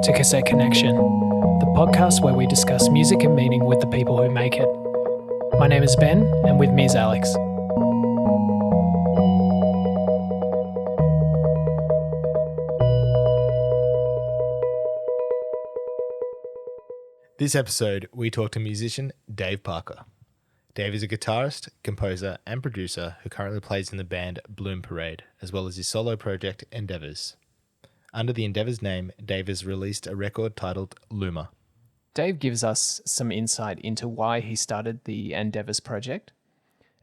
to Cassette Connection, the podcast where we discuss music and meaning with the people who make it. My name is Ben, and with me is Alex. This episode, we talk to musician Dave Parker. Dave is a guitarist, composer, and producer who currently plays in the band Bloom Parade, as well as his solo project Endeavours. Under the Endeavours name, Dave has released a record titled Loomer. Dave gives us some insight into why he started the Endeavours project,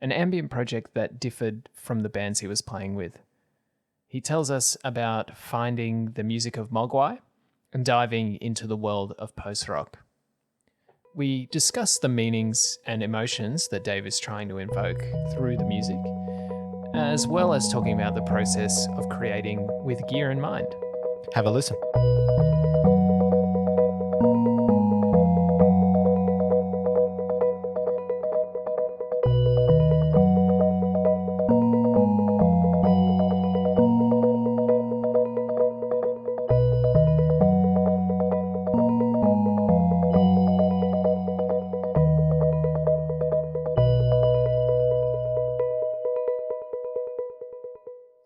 an ambient project that differed from the bands he was playing with. He tells us about finding the music of Mogwai and diving into the world of post-rock. We discuss the meanings and emotions that Dave is trying to invoke through the music, as well as talking about the process of creating with gear in mind. Have a listen.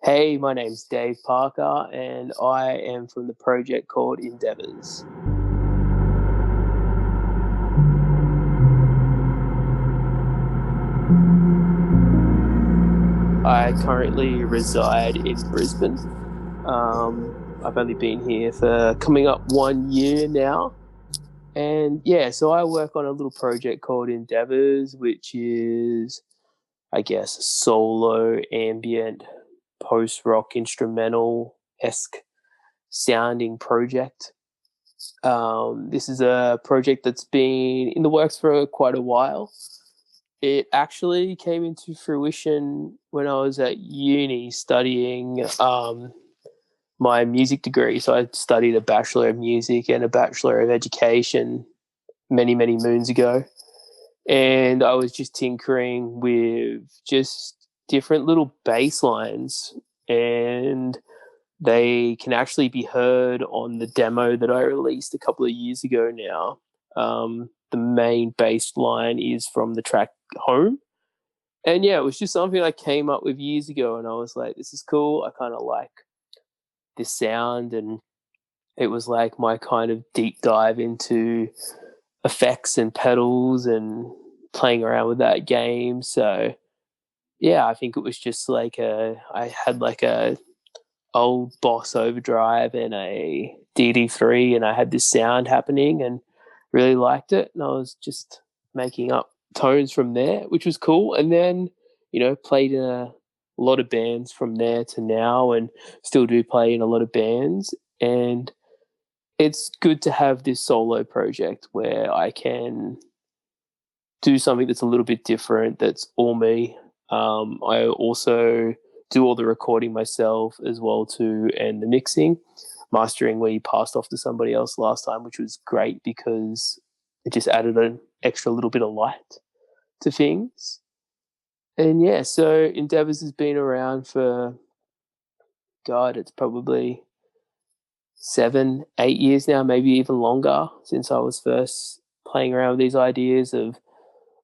Hey, my name's Dave Parker, and I am from the project called Endeavours. I currently reside in Brisbane. I've only been here for coming up 1 year now. And yeah, so I work on a little project called Endeavours, which is, I guess, a solo ambient post-rock instrumental-esque sounding project. This is a project that's been in the works for quite a while. It actually came into fruition when I was at uni studying my music degree. So I studied a Bachelor of Music and a Bachelor of Education many, many moons ago. And I was just tinkering with just different little bass lines, and they can actually be heard on the demo that I released a couple of years ago now. The main bass line is from the track Home. And yeah, it was just something I came up with years ago, and I was like, this is cool. I kind of like this sound, and it was like my kind of deep dive into effects and pedals and playing around with that game. So yeah, I think it was just like I had like a old Boss Overdrive and a DD3, and I had this sound happening and really liked it. And I was just making up tones from there, which was cool. And then, played in a lot of bands from there to now, and still do play in a lot of bands. And it's good to have this solo project where I can do something that's a little bit different, that's all me. I also do all the recording myself as well too, and the mixing. Mastering we passed off to somebody else last time, which was great because it just added an extra little bit of light to things. And yeah, so Endeavours has been around for, God, it's probably 7-8 years now, maybe even longer, since I was first playing around with these ideas of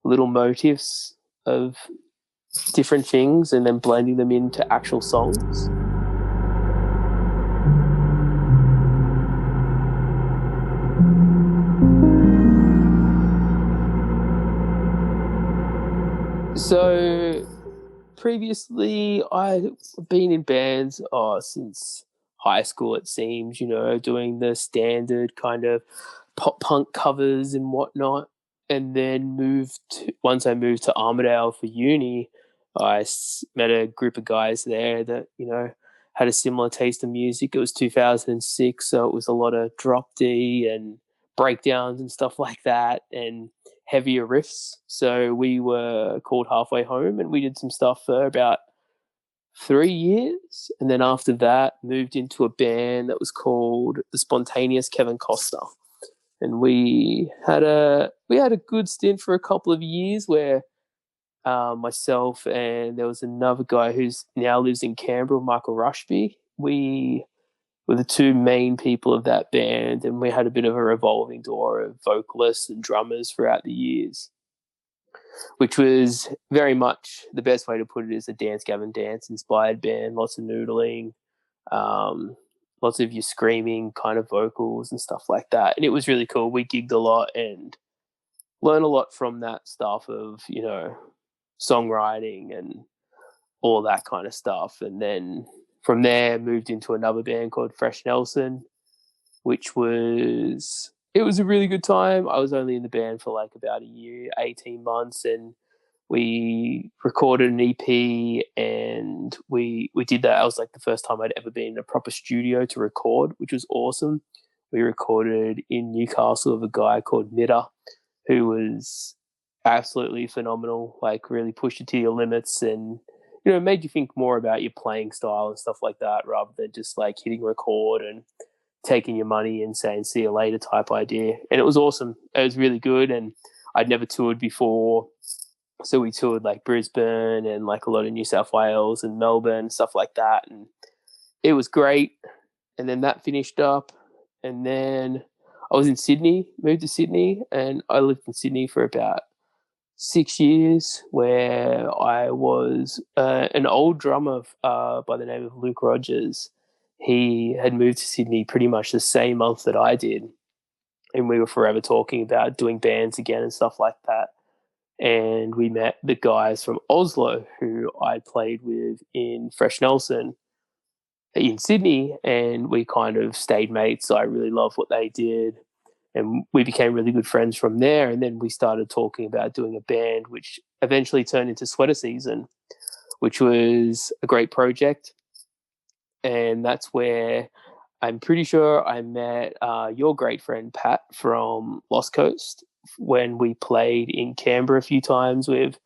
little motifs of different things and then blending them into actual songs. So previously I've been in bands since high school, it seems, doing the standard kind of pop punk covers and whatnot. And then once I moved to Armidale for uni, I met a group of guys there that, had a similar taste in music. It was 2006, so it was a lot of drop D and breakdowns and stuff like that, and heavier riffs. So we were called Halfway Home, and we did some stuff for about 3 years. And then after that, moved into a band that was called The Spontaneous Kevin Costa. And we had a good stint for a couple of years where myself and there was another guy who's now lives in Canberra, Michael Rushby. We were the two main people of that band, and we had a bit of a revolving door of vocalists and drummers throughout the years, which was very much the best way to put it is a Dance Gavin Dance inspired band. Lots of noodling, um, lots of your screaming kind of vocals and stuff like that. And it was really cool. We gigged a lot and learned a lot from that stuff of, songwriting and all that kind of stuff. And then from there, moved into another band called Fresh Nelson, which was it was a really good time. I was only in the band for like about a year, 18 months, and we recorded an EP and we did that. It was like the first time I'd ever been in a proper studio to record, which was awesome. We recorded in Newcastle with a guy called Mitter, who was absolutely phenomenal, like really pushed you to your limits and made you think more about your playing style and stuff like that rather than just like hitting record and taking your money and saying see you later type idea. And it was awesome. It was really good, and I'd never toured before. So we toured like Brisbane and like a lot of New South Wales and Melbourne, stuff like that. And it was great. And then that finished up. And then I was in Sydney, moved to Sydney, and I lived in Sydney for about 6 years, where I was an old drummer by the name of Luke Rogers. He had moved to Sydney pretty much the same month that I did. And we were forever talking about doing bands again and stuff like that. And we met the guys from Oslo who I played with in Fresh Nelson in Sydney, and we kind of stayed mates. I really loved what they did, and we became really good friends from there. And then we started talking about doing a band, which eventually turned into Sweater Season, which was a great project. And that's where I'm pretty sure I met your great friend Pat from Lost Coast when we played in Canberra a few times with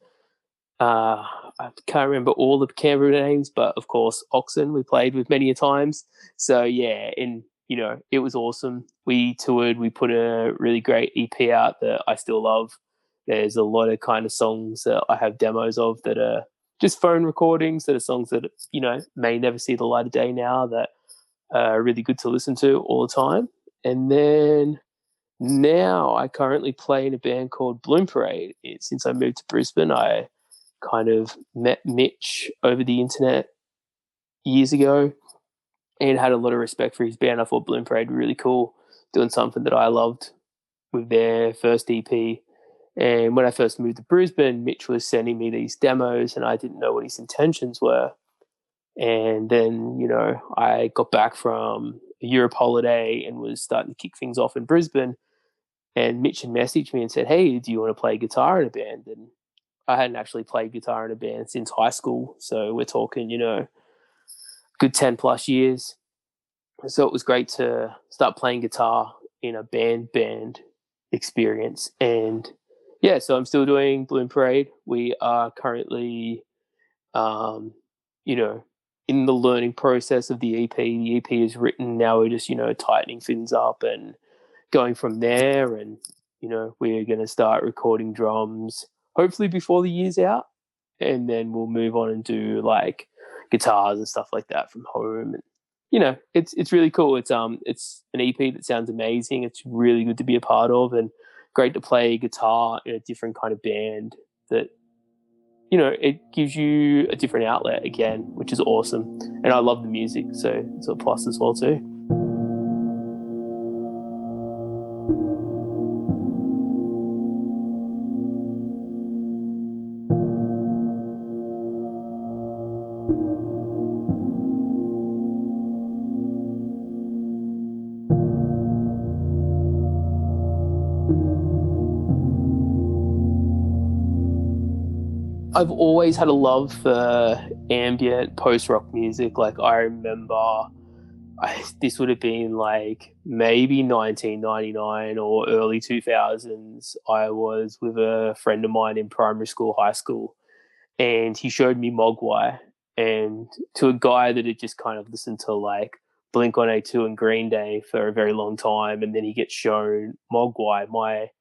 I can't remember all the Canberra names, but of course Oxen we played with many a times. So yeah, and it was awesome. We toured, we put a really great EP out that I still love. There's a lot of kind of songs that I have demos of that are just phone recordings, that are songs that may never see the light of day now, that are really good to listen to all the time. And then now I currently play in a band called Bloom Parade. Since I moved to Brisbane, I kind of met Mitch over the internet years ago and had a lot of respect for his band. I thought Bloom Parade were really cool, doing something that I loved with their first EP. And when I first moved to Brisbane, Mitch was sending me these demos and I didn't know what his intentions were. And then, I got back from a Europe holiday and was starting to kick things off in Brisbane. And Mitch had messaged me and said, hey, do you want to play guitar in a band? And I hadn't actually played guitar in a band since high school. So we're talking, good 10 plus years. So it was great to start playing guitar in a band experience. And yeah, so I'm still doing Bloom Parade. We are currently, in the learning process of the EP. The EP is written. Now we're just, tightening things up and going from there. And, we're going to start recording drums hopefully before the year's out. And then we'll move on and do like guitars and stuff like that from home. And, it's really cool. It's an EP that sounds amazing. It's really good to be a part of and great to play guitar in a different kind of band that, it gives you a different outlet again, which is awesome. And I love the music, so it's a plus as well too. I've always had a love for ambient post-rock music. Like I remember this would have been like maybe 1999 or early 2000s. I was with a friend of mine in primary school, high school, and he showed me Mogwai. And to a guy that had just kind of listened to like Blink-182 and Green Day for a very long time, and then he gets shown Mogwai, my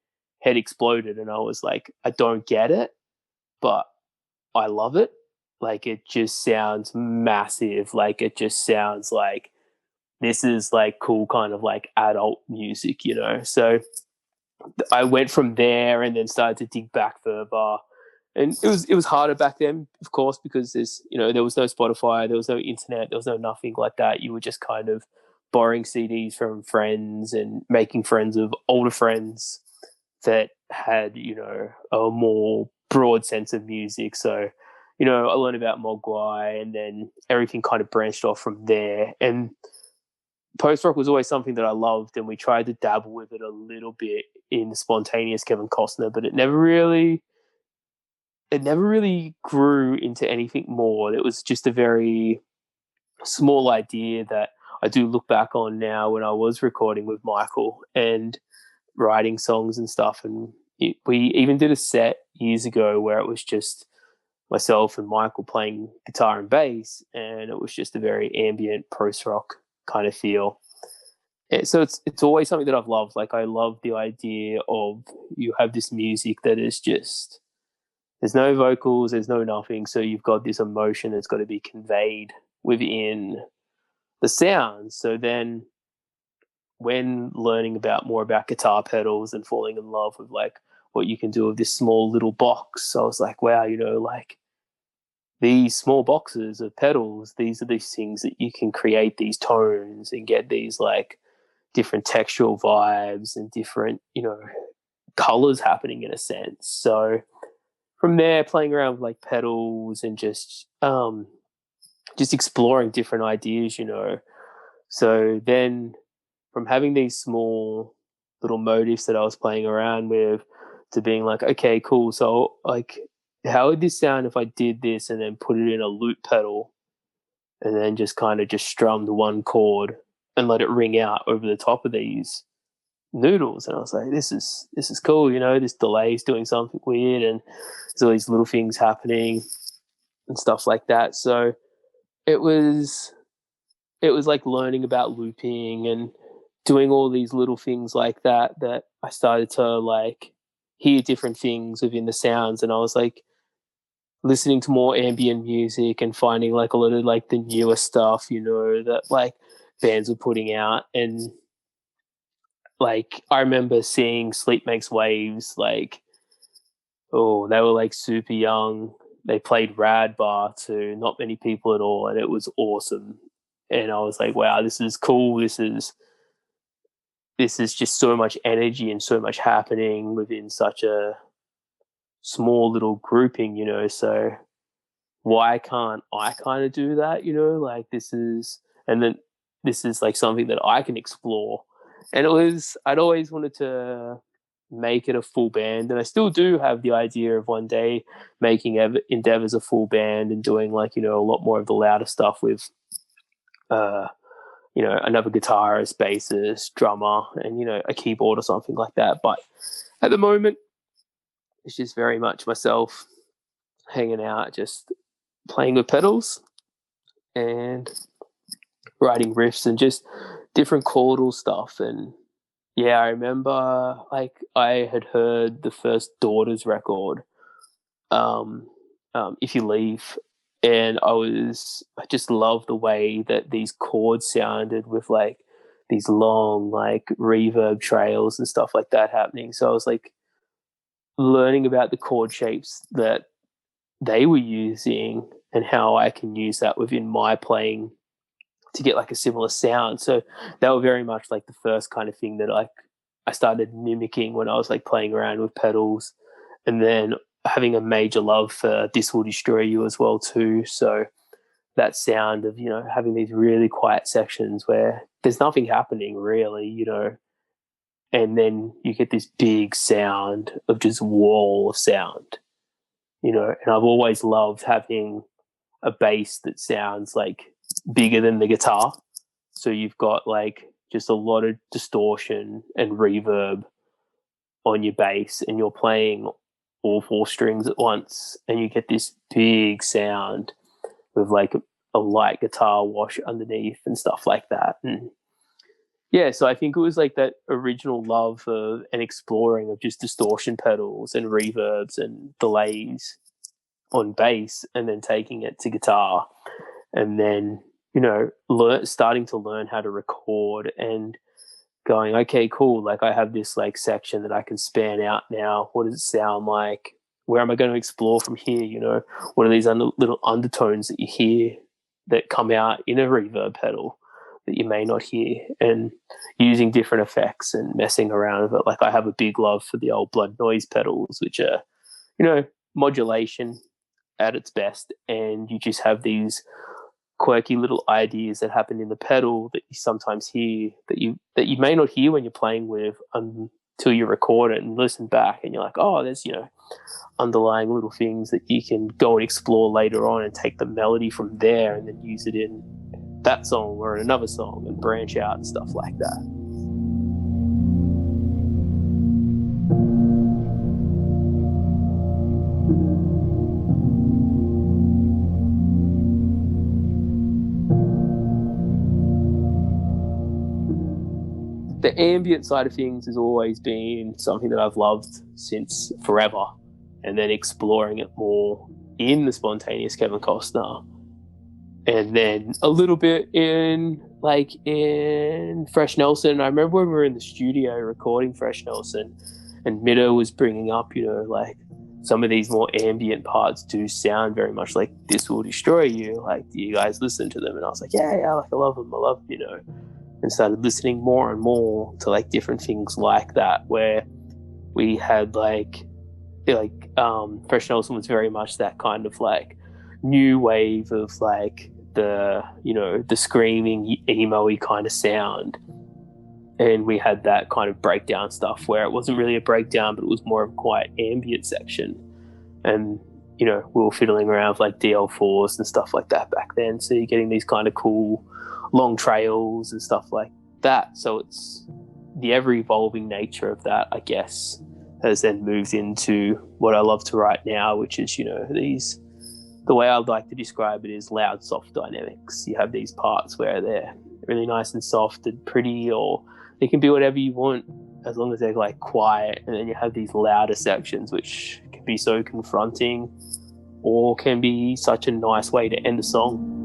head exploded and I was like, I don't get it, but I love it. Like it just sounds massive. Like it just sounds like this is like cool kind of like adult music, you know. So I went from there and then started to dig back further. And it was harder back then, of course, because there was no Spotify, there was no internet, there was no nothing like that. You were just kind of borrowing CDs from friends and making friends of older friends that had, a more broad sense of music. So, I learned about Mogwai, and then everything kind of branched off from there. And post rock was always something that I loved, and we tried to dabble with it a little bit in the spontaneous Kevin Costner, but it never really grew into anything more. It was just a very small idea that I do look back on now when I was recording with Michael and writing songs and stuff. And we even did a set years ago where it was just myself and Michael playing guitar and bass, and it was just a very ambient post rock kind of feel. And so it's always something that I've loved. Like, I love the idea of you have this music that is just, there's no vocals, there's no nothing. So you've got this emotion that's got to be conveyed within the sound. So then when learning more about guitar pedals and falling in love with like what you can do with this small little box, I was like, wow, like these small boxes of pedals, these are these things that you can create these tones and get these like different textual vibes and different, colors happening in a sense. So from there, playing around with like pedals and just exploring different ideas. So then from having these small little motifs that I was playing around with to being like, okay, cool. So like, how would this sound if I did this and then put it in a loop pedal and then just kind of just strummed one chord and let it ring out over the top of these noodles? And I was like, this is cool. This delay is doing something weird, and there's all these little things happening and stuff like that. So it was like learning about looping and doing all these little things like that I started to like hear different things within the sounds. And I was like listening to more ambient music and finding like a lot of like the newer stuff, that like bands were putting out. And like, I remember seeing Sleep Makes Waves, like, oh, they were like super young. They played Rad Bar to not many people at all, and it was awesome. And I was like, wow, this is cool. This is just so much energy and so much happening within such a small little grouping, So why can't I kind of do that, Like, and then this is like something that I can explore. And I'd always wanted to make it a full band, and I still do have the idea of one day making Endeavours a full band and doing like, a lot more of the louder stuff with, another guitarist, bassist, drummer, and, a keyboard or something like that. But at the moment, it's just very much myself hanging out, just playing with pedals and writing riffs and just different chordal stuff. And yeah, I remember like I had heard the first Daughters record, If You Leave, and I just loved the way that these chords sounded with like these long like reverb trails and stuff like that happening. So I was like learning about the chord shapes that they were using and how I can use that within my playing to get like a similar sound. So that were very much like the first kind of thing that I started mimicking when I was like playing around with pedals. And then having a major love for This Will Destroy You as well too. So that sound of, having these really quiet sections where there's nothing happening really, and then you get this big sound of just wall of sound, and I've always loved having a bass that sounds like bigger than the guitar. So you've got like just a lot of distortion and reverb on your bass, and you're playing all four strings at once, and you get this big sound with like a light guitar wash underneath and stuff like that. And yeah, so I think it was like that original love of and exploring of just distortion pedals and reverbs and delays on bass, and then taking it to guitar, and then starting to learn how to record and going, okay, cool. Like I have this like section that I can span out now. What does it sound like? Where am I going to explore from here? What are these little undertones that you hear that come out in a reverb pedal that you may not hear, and using different effects and messing around with it. Like I have a big love for the old Blood Noise pedals, which are, modulation at its best. And you just have these quirky little ideas that happen in the pedal that you sometimes hear that you may not hear when you're playing with until you record it and listen back, and you're like, oh, there's underlying little things that you can go and explore later on and take the melody from there and then use it in that song or in another song and branch out and stuff like that. The ambient side of things has always been something that I've loved since forever, and then exploring it more in the spontaneous Kevin Costner, and then a little bit in Fresh Nelson. I remember when we were in the studio recording Fresh Nelson, and Mido was bringing up, like some of these more ambient parts do sound very much like This Will Destroy You. Like, do you guys listen to them? And I was like, yeah, like I love them. I love, and started listening more and more to like different things like that, where we had Fresh Nelson was very much that kind of like new wave of like the screaming emo-y kind of sound, and we had that kind of breakdown stuff where it wasn't really a breakdown, but it was more of quite ambient section, and we were fiddling around with like DL4s and stuff like that back then, so you're getting these kind of cool long trails and stuff like that. So it's the ever-evolving nature of that, I guess, has then moved into what I love to write now, which is, the way I'd like to describe it is loud, soft dynamics. You have these parts where they're really nice and soft and pretty, or they can be whatever you want as long as they're like quiet. And then you have these louder sections, which can be so confronting or can be such a nice way to end a song.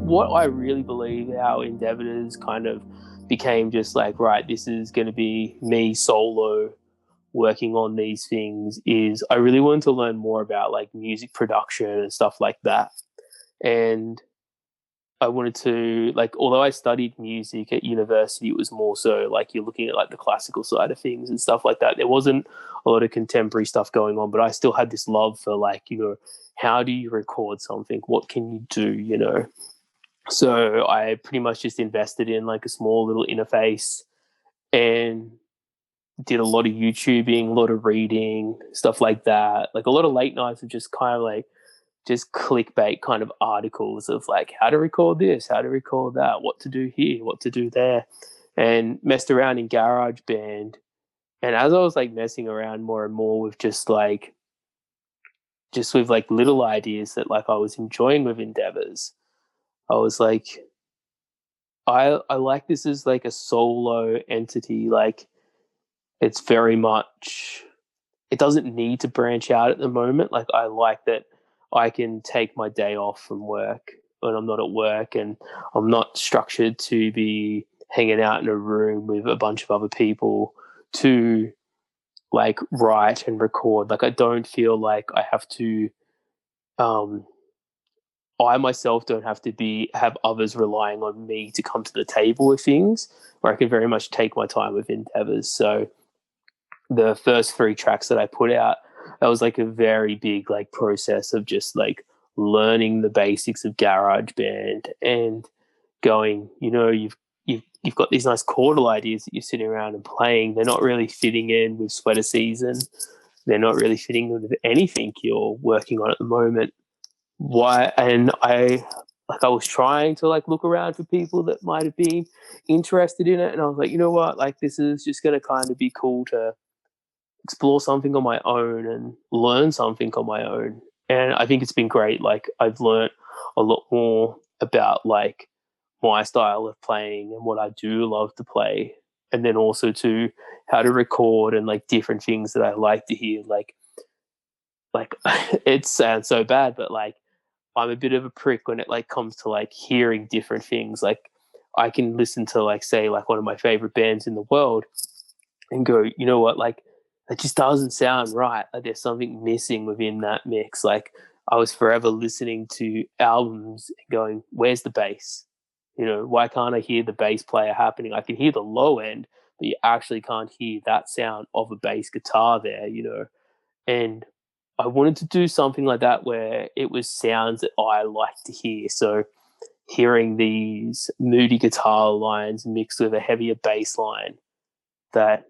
What I really believe how Endeavours kind of became just like, right, this is going to be me solo working on these things, is I really wanted to learn more about like music production and stuff like that. And I wanted to, like, although I studied music at university, it was more so like you're looking at like the classical side of things and stuff like that. There wasn't a lot of contemporary stuff going on, but I still had this love for like, how do you record something? What can you do, So I pretty much just invested in like a small little interface and did a lot of YouTubing, a lot of reading, stuff like that. Like a lot of late nights of just kind of like just clickbait kind of articles of like how to record this, how to record that, what to do here, what to do there, and messed around in GarageBand. And as I was like messing around more and more with just with like little ideas that like I was enjoying with Endeavours, I was like, I like this as like a solo entity. Like it's very much, it doesn't need to branch out at the moment. Like I like that I can take my day off from work when I'm not at work, and I'm not structured to be hanging out in a room with a bunch of other people to like write and record. Like I don't feel like I have to I myself don't have to have others relying on me to come to the table with things, where I can very much take my time with Endeavours. So the first 3 tracks that I put out, that was like a very big like process of just like learning the basics of GarageBand and going, you've got these nice chordal ideas that you're sitting around and playing. They're not really fitting in with Sweater Season. They're not really fitting in with anything you're working on at the moment. Why? And I was trying to like look around for people that might have been interested in it, and I was like, you know what, like this is just going to kind of be cool to explore something on my own and learn something on my own. And I think it's been great. Like I've learned a lot more about like my style of playing and what I do love to play, and then also to how to record and like different things that I like to hear. Like it sounds so bad, but like I'm a bit of a prick when it like comes to like hearing different things. Like I can listen to like say like one of my favorite bands in the world and go, you know what, like that just doesn't sound right. Like there's something missing within that mix. Like I was forever listening to albums and going, where's the bass? You know, why can't I hear the bass player happening? I can hear the low end, but you actually can't hear that sound of a bass guitar there, you know. And I wanted to do something like that where it was sounds that I like to hear. So hearing these moody guitar lines mixed with a heavier bass line that,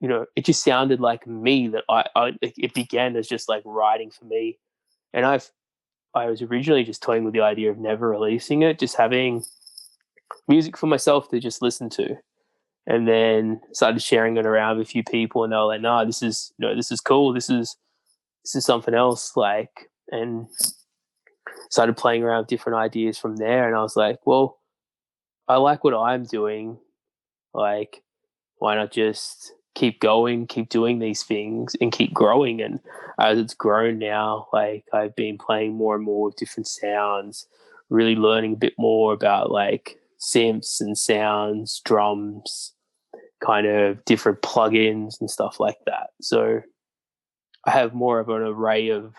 you know, it just sounded like me, that it began as just like writing for me. And I was originally just toying with the idea of never releasing it, just having music for myself to just listen to. And then started sharing it around with a few people, and they were like, "No, this is, you know, this is cool. This is something else." Like, and started playing around with different ideas from there. And I was like, well, I like what I'm doing. Like, why not just keep going, keep doing these things and keep growing? And as it's grown now, like I've been playing more and more with different sounds, really learning a bit more about like synths and sounds, drums, kind of different plugins and stuff like that. So I have more of an array of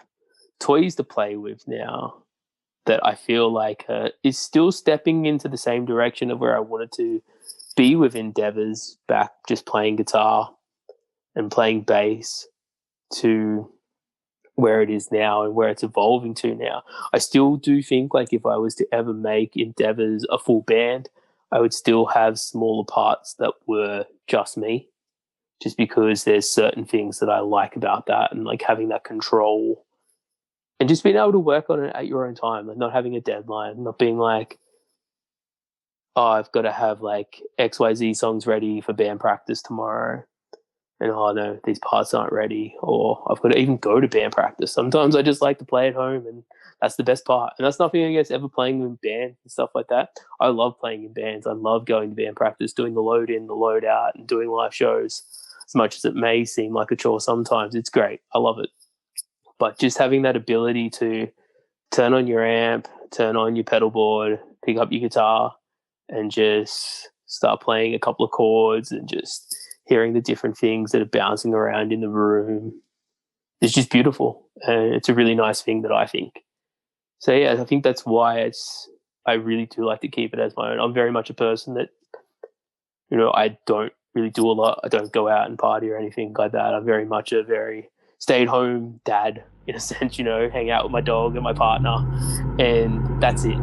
toys to play with now that I feel like is still stepping into the same direction of where I wanted to be with Endeavours, back just playing guitar and playing bass, to where it is now and where it's evolving to now. I still do think like if I was to ever make Endeavours a full band, I would still have smaller parts that were just me, just because there's certain things that I like about that, and like having that control and just being able to work on it at your own time, like not having a deadline, not being like, oh, I've got to have like XYZ songs ready for band practice tomorrow. And oh no, these parts aren't ready, or I've got to even go to band practice. Sometimes I just like to play at home, and that's the best part. And that's nothing against ever playing in bands and stuff like that. I love playing in bands. I love going to band practice, doing the load in, the load out, and doing live shows. As much as it may seem like a chore sometimes, it's great. I love it. But just having that ability to turn on your amp, turn on your pedal board, pick up your guitar, and just start playing a couple of chords and just hearing the different things that are bouncing around in the room is just beautiful. And it's a really nice thing that I think. So yeah, I think that's why I really do like to keep it as my own. I'm very much a person that, you know, I don't really do a lot. I don't go out and party or anything like that. I'm very much a very stay-at-home dad in a sense, you know, hang out with my dog and my partner, and that's it.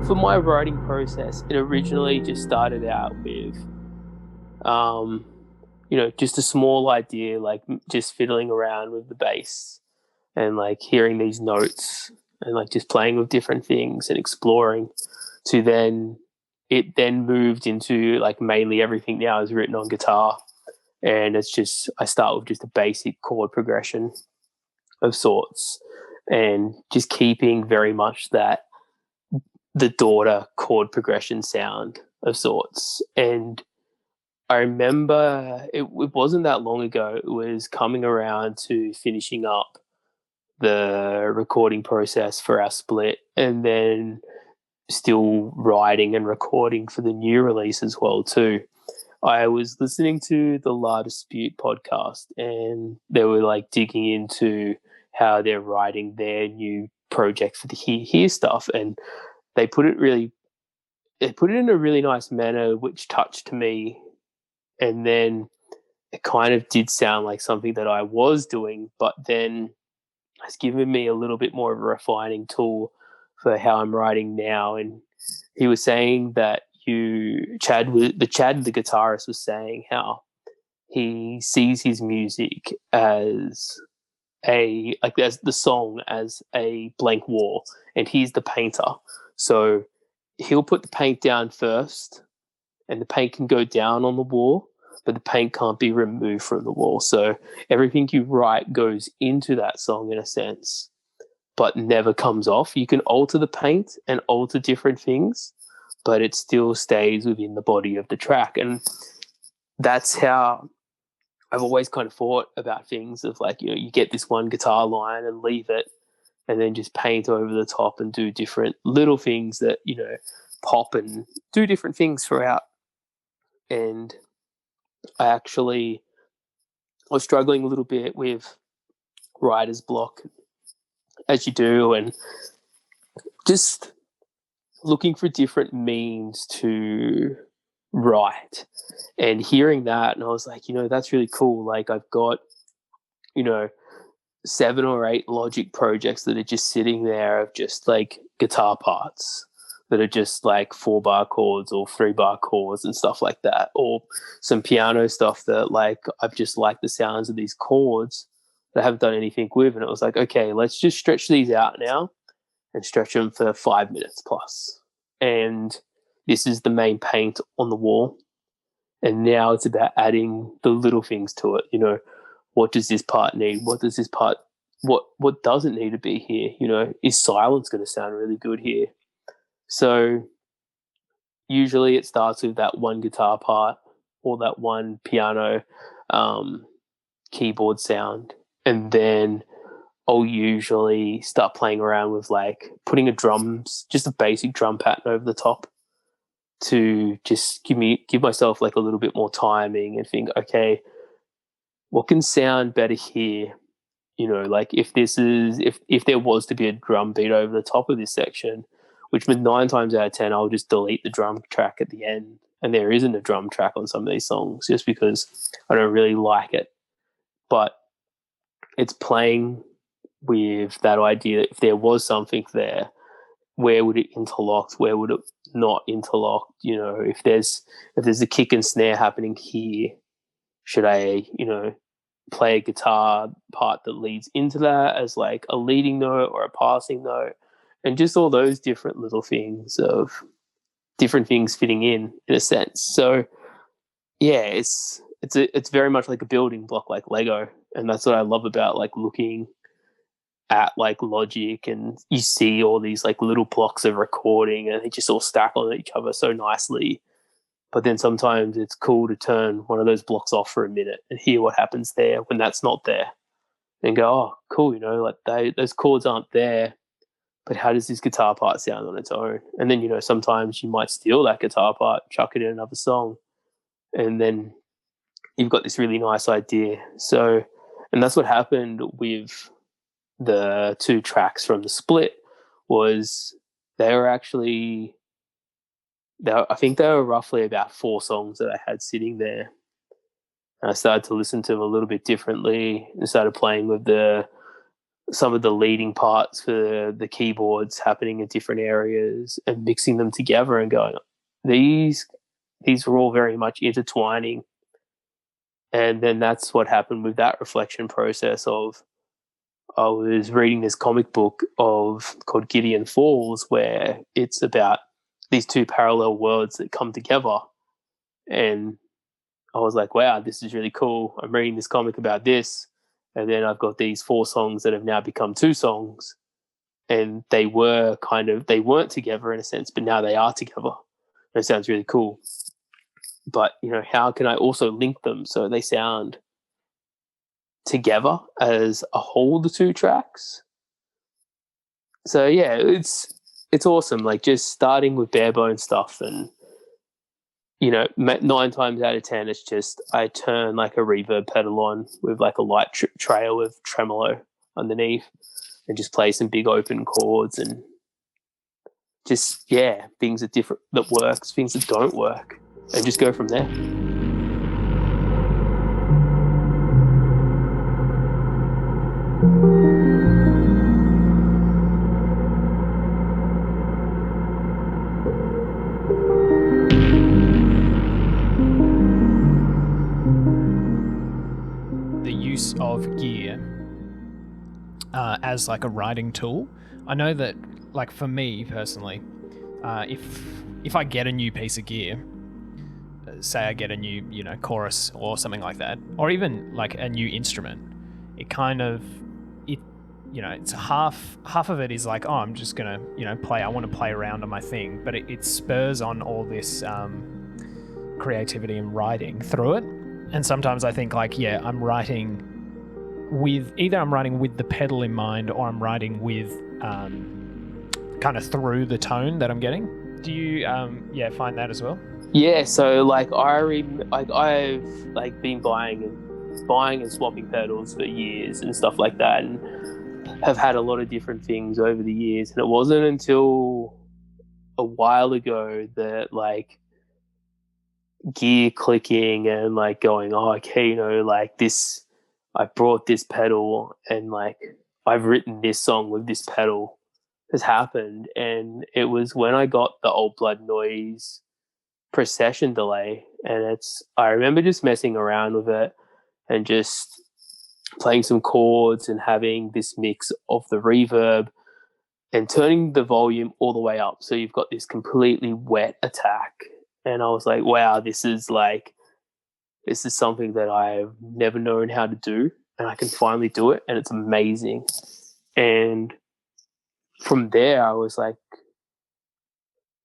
For my writing process, it originally just started out with, you know, just a small idea, like just fiddling around with the bass and like hearing these notes and like just playing with different things and exploring, to then it then moved into like mainly everything now is written on guitar. And it's just, I start with just a basic chord progression of sorts and just keeping very much that the daughter chord progression sound of sorts. And I remember it wasn't that long ago, it was coming around to finishing up the recording process for our split, and then still writing and recording for the new release as well too. I was listening to the La Dispute podcast, and they were like digging into how they're writing their new project for the Here stuff, and they put it in a really nice manner which touched me. And then it kind of did sound like something that I was doing, but then it's given me a little bit more of a refining tool for how I'm writing now. And he was saying that Chad, the guitarist, was saying how he sees his music as as the song as a blank wall, and he's the painter. So he'll put the paint down first, and the paint can go down on the wall, but the paint can't be removed from the wall. So everything you write goes into that song in a sense, but never comes off. You can alter the paint and alter different things, but it still stays within the body of the track. And that's how I've always kind of thought about things of like, you get this one guitar line and leave it and then just paint over the top and do different little things that, pop and do different things throughout. And I was struggling a little bit with writer's block, as you do, and just looking for different means to write and hearing that. And I was like, that's really cool. Like I've got, 7 or 8 Logic projects that are just sitting there of just like guitar parts that are just like 4-bar chords or 3-bar chords and stuff like that, or some piano stuff that like I've just liked the sounds of these chords that I haven't done anything with. And it was like, okay, let's just stretch these out now and stretch them for 5 minutes plus. And this is the main paint on the wall. And now it's about adding the little things to it. What does this part need? What does this part, what doesn't need to be here? Is silence going to sound really good here? So usually it starts with that one guitar part or that one piano keyboard sound. And then I'll usually start playing around with like putting just a basic drum pattern over the top to just give myself like a little bit more timing and think, okay, what can sound better here? Like if there was to be a drum beat over the top of this section, which with 9 times out of 10, I'll just delete the drum track at the end. And there isn't a drum track on some of these songs just because I don't really like it. But it's playing with that idea that if there was something there, where would it interlock? Where would it not interlock? If there's a kick and snare happening here, should I, play a guitar part that leads into that as like a leading note or a passing note? And just all those different little things of different things fitting in a sense. So yeah, it's very much like a building block, like Lego. And that's what I love about like looking at like Logic, and you see all these like little blocks of recording and they just all stack on each other so nicely. But then sometimes it's cool to turn one of those blocks off for a minute and hear what happens there when that's not there and go, oh, cool, like those chords aren't there, but how does this guitar part sound on its own? And then, sometimes you might steal that guitar part, chuck it in another song, and then you've got this really nice idea. So, and that's what happened with the 2 tracks from the split. Was they were actually, I think they were roughly about 4 songs that I had sitting there. And I started to listen to them a little bit differently and started playing with some of the leading parts for the keyboards happening in different areas and mixing them together and going, these were all very much intertwining. And then that's what happened with that reflection process of, I was reading this comic book called Gideon Falls, where it's about these 2 parallel worlds that come together. And I was like, wow, this is really cool. I'm reading this comic about this. And then I've got these 4 songs that have now become 2 songs. And they weren't together in a sense, but now they are together. And it sounds really cool. But, how can I also link them so they sound together as a whole, the 2 tracks? So, yeah, it's awesome. Like just starting with bare bone stuff and, 9 times out of 10, it's just I turn like a reverb pedal on with like a light trail with tremolo underneath and just play some big open chords and just, yeah, things that works, things that don't work, and just go from there. Of gear as like a writing tool. I know that, like for me personally, if I get a new piece of gear, say I get a new, chorus or something like that, or even like a new instrument, it kind of, it's half of it is like, oh, I'm just gonna, play. I want to play around on my thing, but it spurs on all this creativity and writing through it. And sometimes I think like, yeah, I'm writing with the pedal in mind, or I'm writing with kind of through the tone that I'm getting. Do you find that as well? Yeah, so like I've like been buying and swapping pedals for years and stuff like that, and have had a lot of different things over the years. And it wasn't until a while ago that like gear clicking and like going, oh, okay, like this, I brought this pedal and like I've written this song with this pedal has happened. And it was when I got the Old Blood Noise Procession delay, and I remember just messing around with it and just playing some chords and having this mix of the reverb and turning the volume all the way up, so you've got this completely wet attack. And I was like, wow, this is something that I've never known how to do, and I can finally do it, and it's amazing. And from there I was like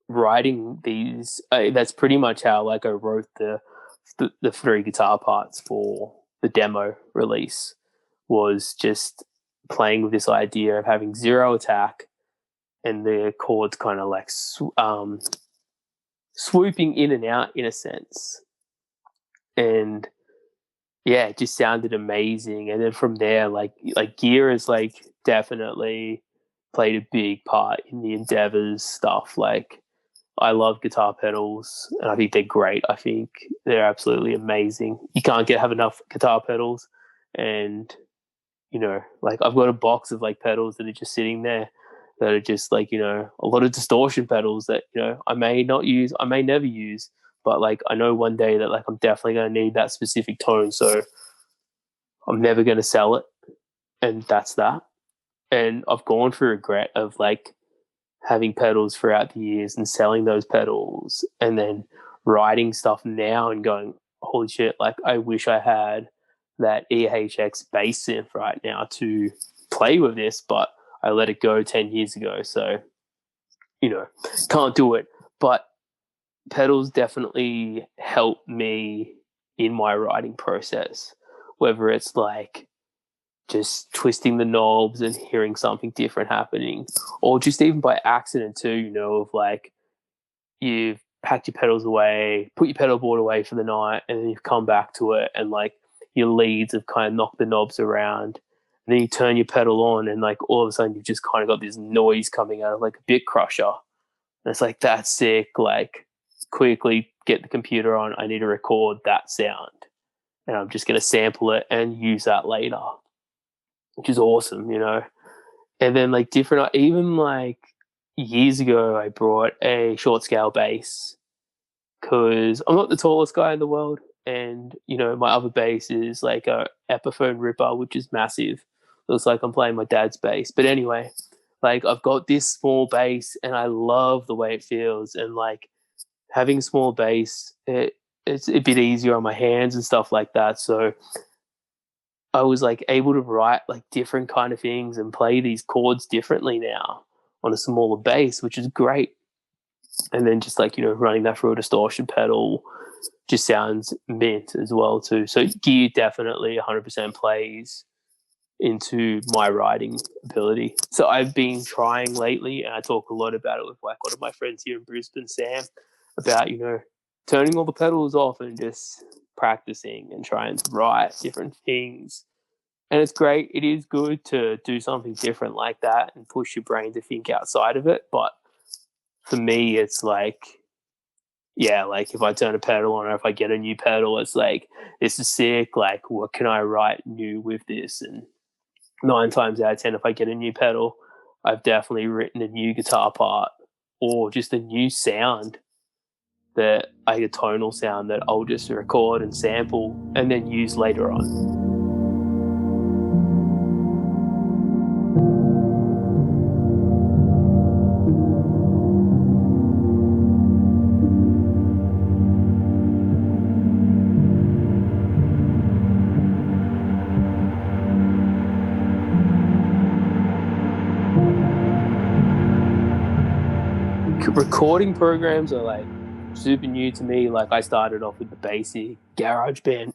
writing these, that's pretty much how like I wrote the 3 guitar parts for the demo release, was just playing with this idea of having 0 attack and the chords kind of like swooping in and out in a sense. And yeah, it just sounded amazing. And then from there, like gear is like definitely played a big part in the Endeavours stuff. Like I love guitar pedals, and I think they're great. I think they're absolutely amazing. You can't have enough guitar pedals. And like I've got a box of like pedals that are just sitting there that are just like, a lot of distortion pedals that, I may not use, I may never use, but like I know one day that like I'm definitely going to need that specific tone, so I'm never going to sell it. And that's that. And I've gone through regret of like having pedals throughout the years and selling those pedals, and then writing stuff now and going, holy shit, like I wish I had that EHX bass synth right now to play with this, but I let it go 10 years ago. So, can't do it. But pedals definitely help me in my writing process, whether it's like just twisting the knobs and hearing something different happening, or just even by accident too, of like you've packed your pedals away, put your pedal board away for the night, and then you've come back to it, and like your leads have kind of knocked the knobs around, and then you turn your pedal on, and like all of a sudden you've just kind of got this noise coming out of like a bit crusher. And it's like, that's sick. Like quickly get the computer on. I need to record that sound, and I'm just going to sample it and use that later, which is awesome, And then like different, even like years ago, I brought a short scale bass because I'm not the tallest guy in the world. And, my other bass is like a Epiphone Ripper, which is massive. Looks like I'm playing my dad's bass. But anyway, like I've got this small bass and I love the way it feels. And like having a small bass, it's a bit easier on my hands and stuff like that. So I was like able to write like different kind of things and play these chords differently now on a smaller bass, which is great. And then just like, running that through a distortion pedal just sounds mint as well too. So gear definitely 100% plays into my writing ability. So I've been trying lately, and I talk a lot about it with like one of my friends here in Brisbane, Sam, about, turning all the pedals off and just practicing and trying to write different things. And it's great. It is good to do something different like that and push your brain to think outside of it. But for me, it's like, yeah, like if I turn a pedal on or if I get a new pedal, it's like, this is sick. Like, what can I write new with this? And 9 times out of 10, if I get a new pedal, I've definitely written a new guitar part or just a new sound, that a tonal sound that I'll just record and sample and then use later on. recording programs are like super new to me. Like I started off with the basic GarageBand,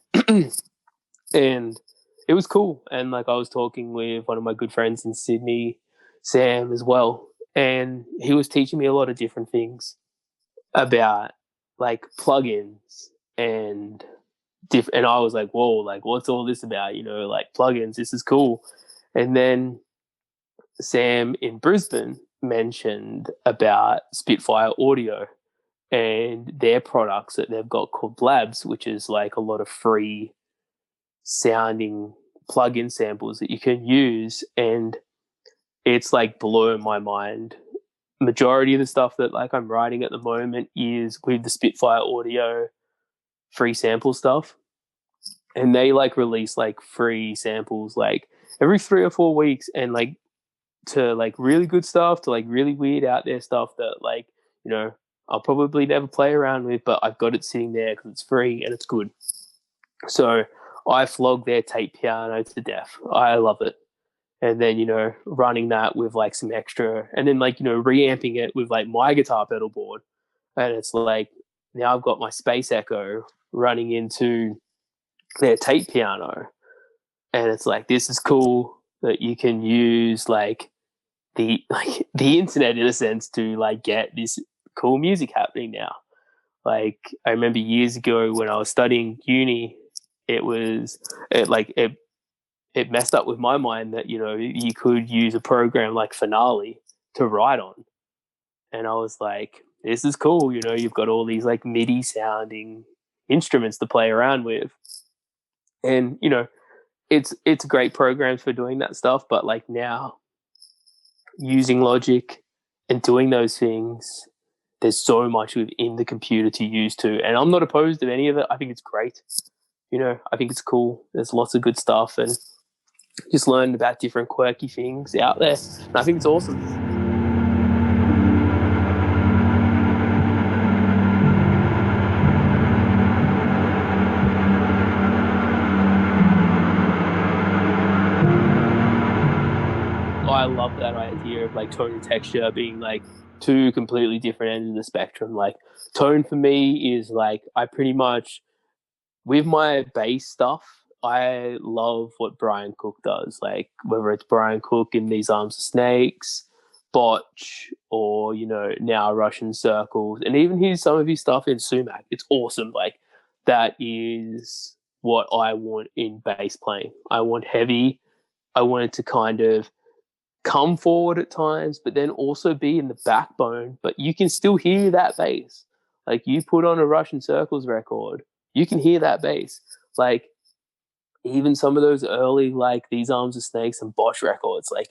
and it was cool. And like I was talking with one of my good friends in Sydney, Sam, as well, and he was teaching me a lot of different things about like plugins and and I was like, whoa, like what's all this about? You know, like plugins, this is cool. And then Sam in Brisbane mentioned about Spitfire Audio and their products that they've got called Labs, which is like a lot of free sounding plug-in samples that you can use, and it's like blown my mind. Majority of the stuff that like I'm writing at the moment is with the Spitfire Audio free sample stuff, and they like release like free samples like every 3 or 4 weeks, and like to like really good stuff to like really weird out there stuff that like, you know, I'll probably never play around with, but I've got it sitting there because it's free and it's good. So I flog their tape piano to death. I love it. And then, you know, running that with like some extra, and then like, you know, reamping it with like my guitar pedal board. And it's like, now I've got my Space Echo running into their tape piano. And it's like, this is cool that you can use like the internet in a sense to like get this cool music happening now. Like I remember years ago when I was studying uni, it messed up with my mind that, you know, you could use a program like Finale to write on. And I was like, this is cool, you know, you've got all these like MIDI sounding instruments to play around with. And, you know, it's great programs for doing that stuff, but like now using Logic and doing those things, there's so much within the computer to use too. And I'm not opposed to any of it. I think it's great. You know, I think it's cool. There's lots of good stuff, and just learned about different quirky things out there. And I think it's awesome. I love that idea of like tone and texture being like two completely different ends of the spectrum. Like tone for me is like, I pretty much, with my bass stuff, I love what Brian Cook does. Like whether it's Brian Cook in These Arms of Snakes, Botch, or, you know, now Russian Circles, and even some of his stuff in Sumac. It's awesome. Like that is what I want in bass playing. I want heavy. I want it to kind of come forward at times, but then also be in the backbone. But you can still hear that bass. Like you put on a Russian Circles record, you can hear that bass. Like even some of those early like These Arms of Snakes and Bosch records, like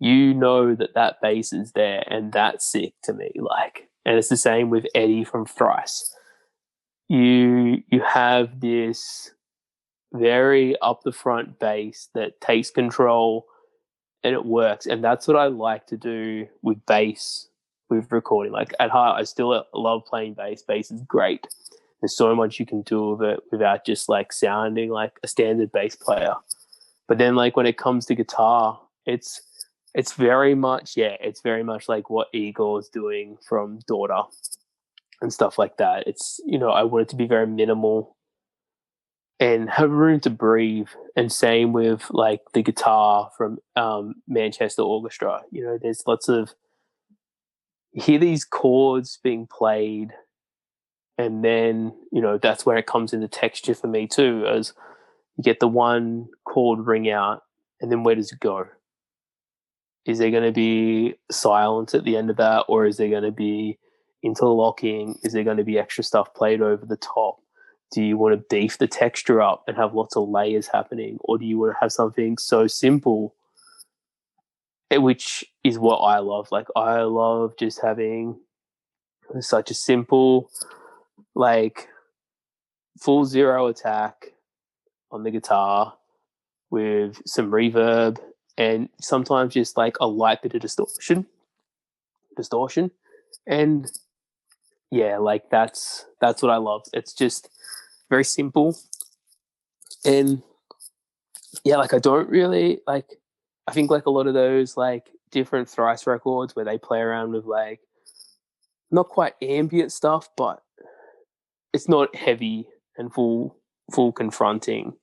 you know that bass is there, and that's sick to me. Like, and it's the same with Eddie from Thrice. You have this very up the front bass that takes control, and it works. And that's what I like to do with bass, with recording. Like at heart, I still love playing bass. Bass is great. There's so much you can do with it without just like sounding like a standard bass player. But then like when it comes to guitar, it's very much, it's very much like what Igor's doing from Daughter and stuff like that. It's, you know, I want it to be very minimal and have room to breathe. And same with like the guitar from Manchester Orchestra. You know, there's lots of, you hear these chords being played, and then, you know, that's where it comes into texture for me too, as you get the one chord ring out, and then where does it go? Is there going to be silence at the end of that, or is there going to be interlocking? Is there going to be extra stuff played over the top? Do you want to beef the texture up and have lots of layers happening, or do you want to have something so simple, which is what I love? Like I love just having such a simple, like full zero attack on the guitar with some reverb and sometimes just like a light bit of distortion. And yeah, like that's what I love. It's just very simple. And yeah, like I don't really like, I think like a lot of those like different Thrice records where they play around with like not quite ambient stuff, but it's not heavy and full confronting.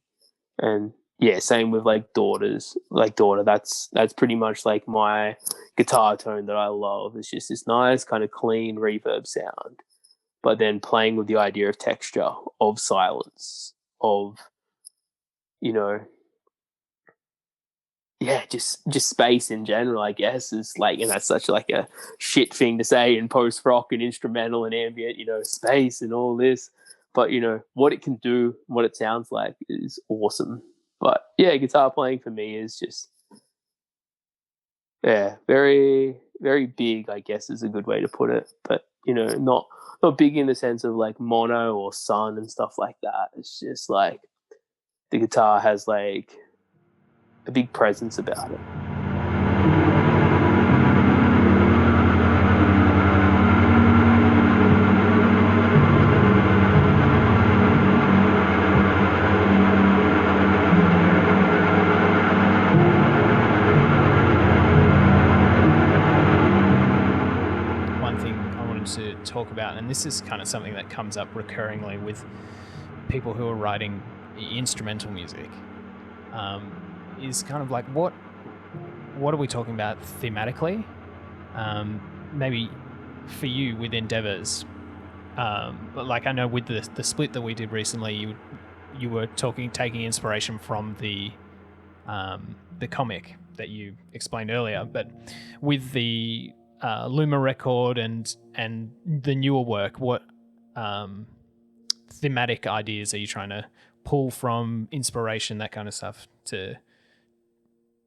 And yeah, same with like daughter. That's pretty much like my guitar tone that I love. It's just this nice kind of clean reverb sound, but then playing with the idea of texture, of silence, of, you know, yeah, just space in general, I guess, is like, and that's such like a shit thing to say in post rock and instrumental and ambient, space and all this. But what it can do, what it sounds like is awesome. But yeah, guitar playing for me is just, yeah, very, very big, I guess is a good way to put it. But not big in the sense of like mono or sun and stuff like that. It's just like the guitar has like a big presence about it. One thing I wanted to talk about, and this is kind of something that comes up recurringly with people who are writing instrumental music, is kind of like what are we talking about thematically? Maybe for you with Endeavours, but like I know with the split that we did recently, you were taking inspiration from the comic that you explained earlier, but with the Loomer record and the newer work, what thematic ideas are you trying to pull from, inspiration, that kind of stuff, to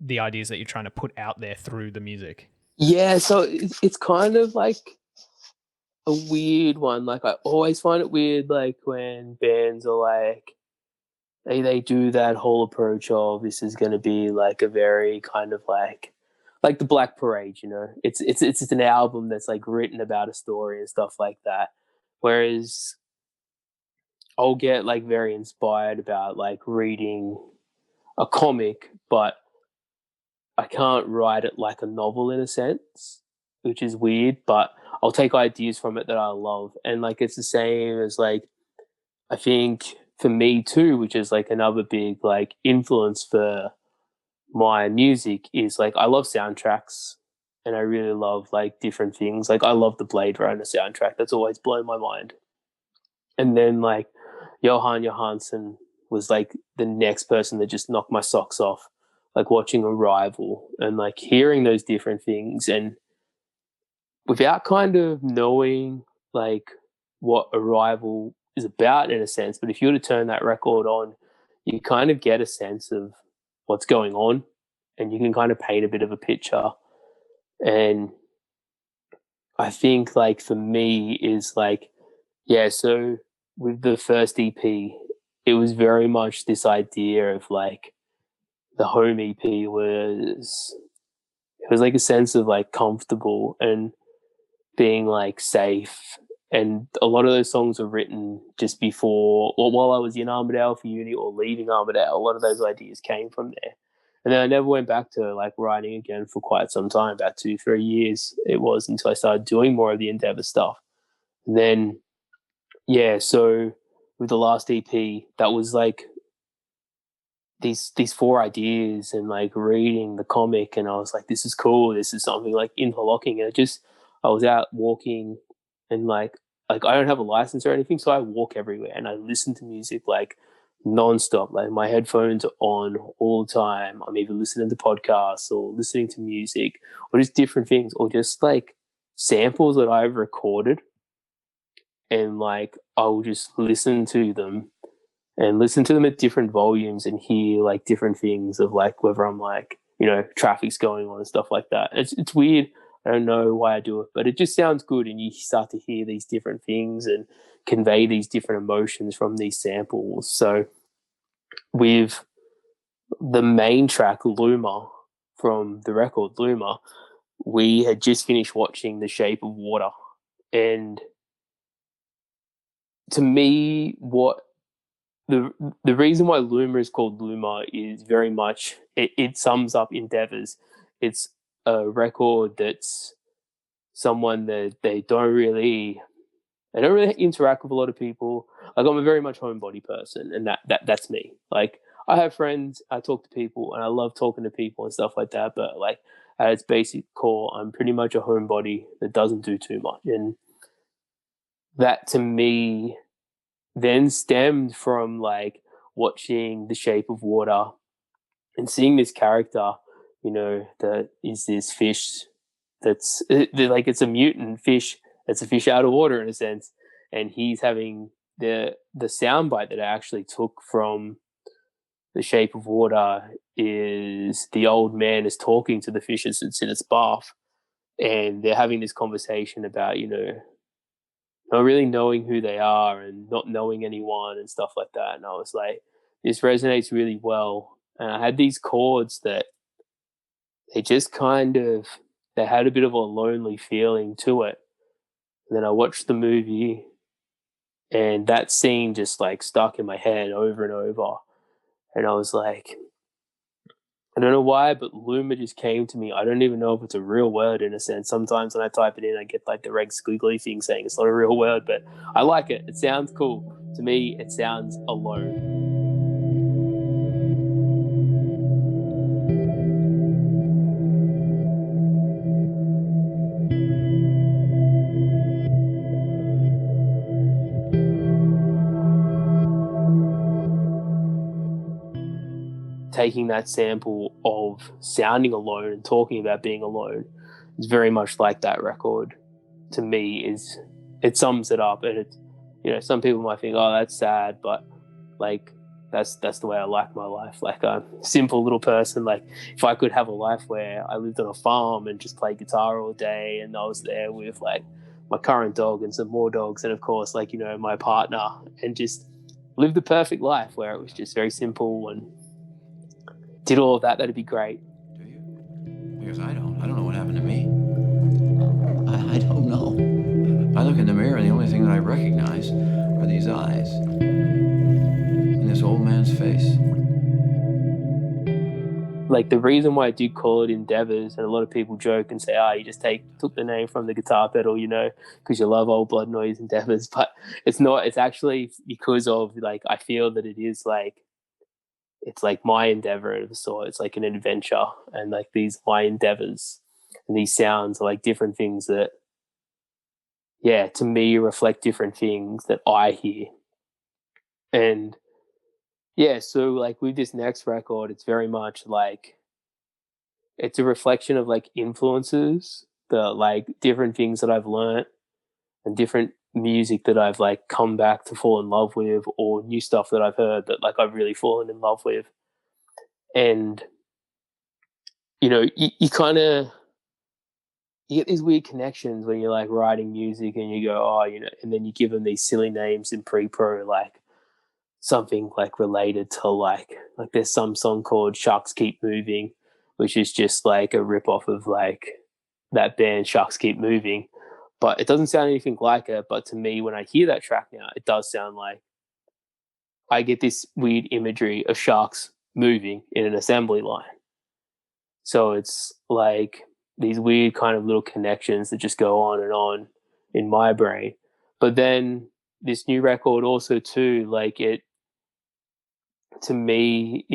the ideas that you're trying to put out there through the music? Yeah, so it's kind of like a weird one. Like I always find it weird, like when bands are like they do that whole approach of this is going to be like a very kind of like the Black Parade. It's an album that's like written about a story and stuff like that. Whereas I'll get like very inspired about like reading a comic, but I can't write it like a novel in a sense, which is weird, but I'll take ideas from it that I love. And like it's the same as like I think for me too, which is like another big like influence for my music, is like I love soundtracks and I really love like different things. Like I love the Blade Runner soundtrack. That's always blown my mind. And then like Johan Johansson was like the next person that just knocked my socks off, like watching Arrival and like hearing those different things, and without kind of knowing like what Arrival is about in a sense, but if you were to turn that record on, you kind of get a sense of what's going on and you can kind of paint a bit of a picture. And I think like for me is like, yeah, so with the first EP, it was very much this idea of like the home EP was, it was like a sense of like comfortable and being like safe. And a lot of those songs were written just before or while I was in Armidale for uni or leaving Armidale. A lot of those ideas came from there. And then I never went back to like writing again for quite some time, about 2-3 years it was, until I started doing more of the Endeavour stuff. And then, yeah, so with the last EP, that was like these four ideas and like reading the comic, and I was like, this is cool. This is something like interlocking. And I was out walking and like I don't have a license or anything, so I walk everywhere and I listen to music like nonstop. Like my headphones are on all the time. I'm either listening to podcasts or listening to music or just different things or just like samples that I've recorded, and like I'll just listen to them and listen to them at different volumes and hear like different things of like whether I'm like, traffic's going on and stuff like that. It's weird. I don't know why I do it, but it just sounds good. And you start to hear these different things and convey these different emotions from these samples. So with the main track, Loomer, from the record Loomer, we had just finished watching The Shape of Water. And to me, what the reason why Loomer is called Loomer is very much it sums up Endeavours. It's a record that's someone that they don't really interact with a lot of people. Like, I'm a very much homebody person, and that's me. Like, I have friends, I talk to people, and I love talking to people and stuff like that. But like at its basic core, I'm pretty much a homebody that doesn't do too much, and that to me then stemmed from like watching The Shape of Water and seeing this character, that is this fish like it's a mutant fish. It's a fish out of water in a sense, and he's having the soundbite that I actually took from The Shape of Water is the old man is talking to the fish as it's in its bath, and they're having this conversation about not really knowing who they are and not knowing anyone and stuff like that. And I was like, this resonates really well. And I had these chords that they just they had a bit of a lonely feeling to it. And then I watched the movie, and that scene just like stuck in my head over and over. And I was like, I don't know why, but Loomer just came to me. I don't even know if it's a real word in a sense. Sometimes when I type it in, I get like the red squiggly thing saying it's not a real word, but I like it. It sounds cool. To me, it sounds alone. Taking that sample of sounding alone and talking about being alone is very much like that record. To me, it sums it up. And it's, some people might think, oh, that's sad, but like that's the way I like my life. Like, I'm a simple little person. Like, if I could have a life where I lived on a farm and just played guitar all day, and I was there with like my current dog and some more dogs, and of course, like, my partner, and just lived the perfect life where it was just very simple and did all of that, that'd be great. Do you? Because I don't know what happened to me. I don't know. I look in the mirror and the only thing that I recognize are these eyes and this old man's face. Like, the reason why I do call it Endeavours, and a lot of people joke and say, you just took the name from the guitar pedal, because you love old blood noise Endeavours, but it's not. It's actually because of, like, I feel that it is like, it's like my endeavor of a sort. It's like an adventure, and like these my endeavors and these sounds are like different things that, to me reflect different things that I hear. And so like with this next record, it's very much like it's a reflection of like influences, the like different things that I've learned and different music that I've like come back to fall in love with, or new stuff that I've heard that like I've really fallen in love with. And you kind of you get these weird connections when you're like writing music, and you go, and then you give them these silly names in pre-pro, like something like related to like there's some song called Sharks Keep Moving, which is just like a rip off of like that band Sharks Keep Moving, but it doesn't sound anything like it. But to me, when I hear that track now, it does sound like I get this weird imagery of sharks moving in an assembly line. So it's like these weird kind of little connections that just go on and on in my brain. But then this new record also too, like, it to me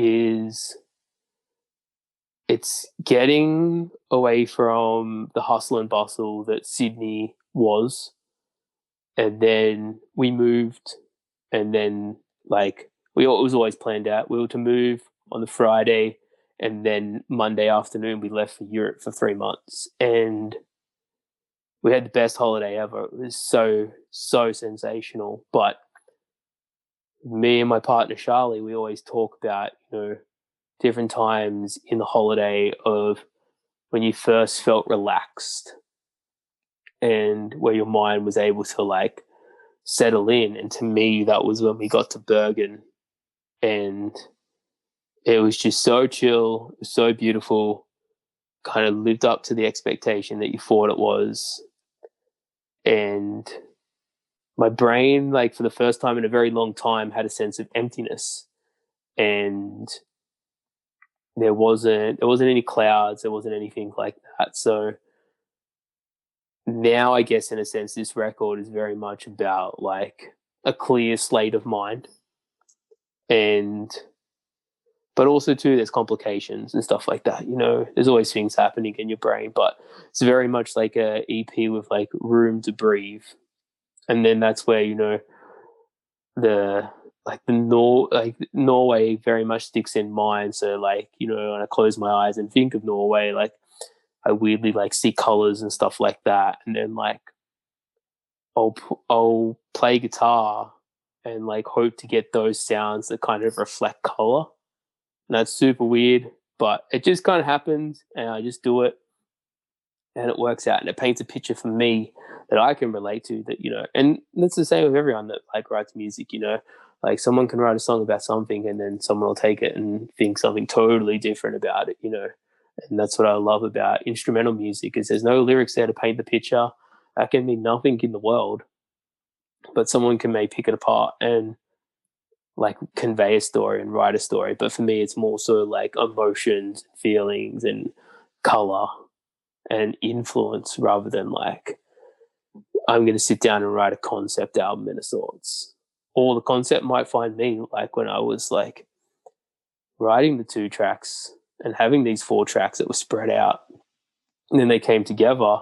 it's getting away from the hustle and bustle that Sydney was. And then we moved, and then like it was always planned out. We were to move on the Friday, and then Monday afternoon we left for Europe for 3 months, and we had the best holiday ever. It was so sensational. But me and my partner Charlie, we always talk about different times in the holiday of when you first felt relaxed and where your mind was able to like settle in. And to me, that was when we got to Bergen, and it was just so chill, it was so beautiful, kind of lived up to the expectation that you thought it was. And my brain, like for the first time in a very long time, had a sense of emptiness, and there wasn't any clouds, there wasn't anything like that. So now I guess in a sense this record is very much about like a clear slate of mind, and but also too there's complications and stuff like that. There's always things happening in your brain, but it's very much like a EP with like room to breathe. And then that's where the Norway very much sticks in mind. So like when I close my eyes and think of Norway, like I weirdly like see colors and stuff like that, and then like I'll play guitar and like hope to get those sounds that kind of reflect color. And that's super weird, but it just kind of happens, and I just do it, and it works out, and it paints a picture for me that I can relate to. And that's the same with everyone that like writes music. Like someone can write a song about something, and then someone will take it and think something totally different about it. And that's what I love about instrumental music is there's no lyrics there to paint the picture. That can mean nothing in the world, but someone can maybe pick it apart and like convey a story and write a story. But for me, it's more so like emotions, feelings, and color and influence rather than like I'm going to sit down and write a concept album in a sorts. Or the concept might find me like when I was like writing the 2 tracks and having these 4 tracks that were spread out, and then they came together,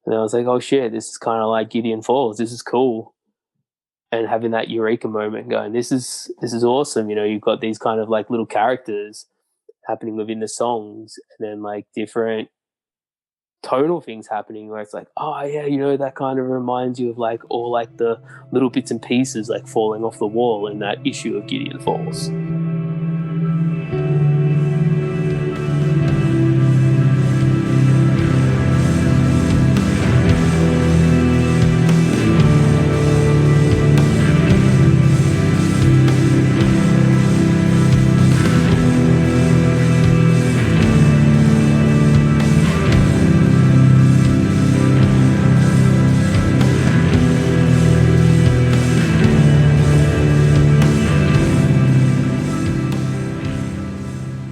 and I was like, oh shit, this is kind of like Gideon Falls. This is cool. And having that eureka moment going, this is awesome. You've got these kind of like little characters happening within the songs, and then like different tonal things happening where it's like, oh yeah, that kind of reminds you of like all like the little bits and pieces like falling off the wall in that issue of Gideon Falls.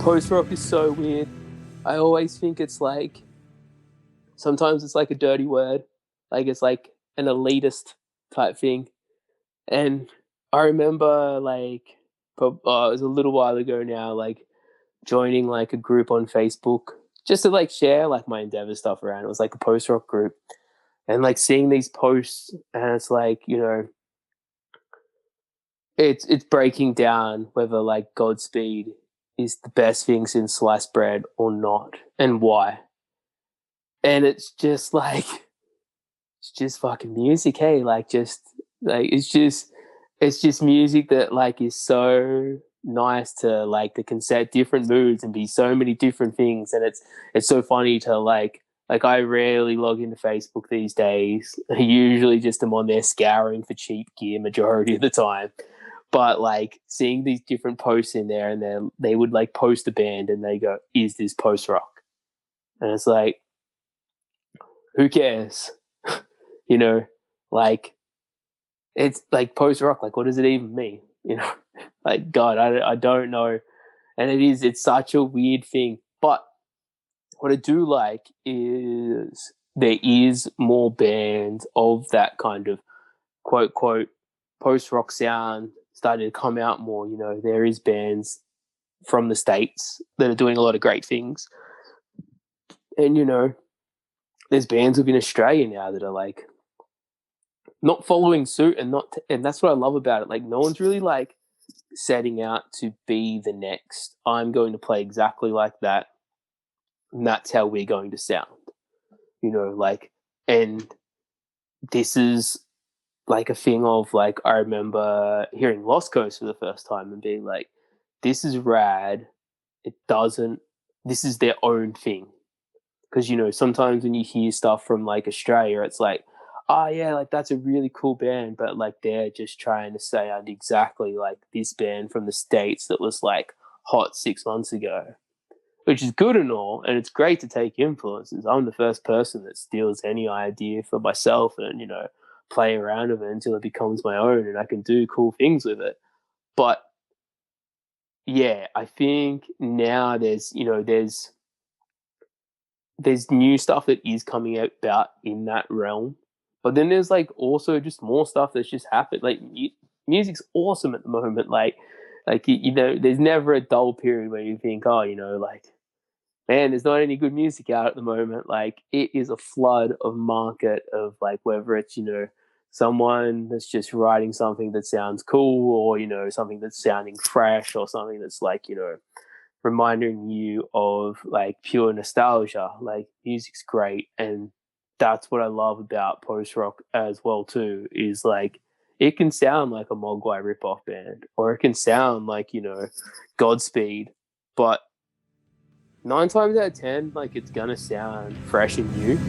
Post-rock is so weird. I always think it's like, sometimes it's like a dirty word. Like it's like an elitist type thing. And I remember like, it was a little while ago now, like joining like a group on Facebook just to like share like my Endeavours stuff around. It was like a post-rock group. And like seeing these posts, and it's like, it's breaking down whether like Godspeed is the best thing since sliced bread or not, and why. And it's just like, it's just fucking music, hey? Like just like it's just music that like is so nice to like that can set different moods and be so many different things. And it's so funny to like I rarely log into Facebook these days. I usually just am on there scouring for cheap gear majority of the time. But like seeing these different posts in there, and then they would like post a band and they go, is this post rock? And it's like, who cares? Like it's like post rock, like what does it even mean? Like God, I don't know. And it's such a weird thing. But what I do like is there is more bands of that kind of quote quote post rock sound starting to come out more. There is bands from the States that are doing a lot of great things. And there's bands within Australia now that are like not following suit, and that's what I love about it. Like no one's really like setting out to be the next. I'm going to play exactly like that, and that's how we're going to sound. Like, and this is like a thing of like I remember hearing Lost Coast for the first time and being like, this is rad. This is their own thing. Because sometimes when you hear stuff from like Australia, it's like, oh yeah, like that's a really cool band, but like they're just trying to sound exactly like this band from the States that was like hot 6 months ago, which is good and all, and it's great to take influences. I'm the first person that steals any idea for myself and play around with it until it becomes my own and I can do cool things with it. But yeah, I think now there's there's new stuff that is coming out about in that realm, but then there's like also just more stuff that's just happened. Like music's awesome at the moment. Like you know, there's never a dull period where you think, oh, you know, like, man, there's not any good music out at the moment. Like, it is a flood of market of like, whether it's, you know, someone that's just writing something that sounds cool, or, you know, something that's sounding fresh, or something that's like, you know, reminding you of like pure nostalgia. Like, music's great. And that's what I love about post rock as well too, is like, it can sound like a Mogwai ripoff band, or it can sound like, you know, Godspeed, but 9 times out of 10, like, it's gonna sound fresh and new.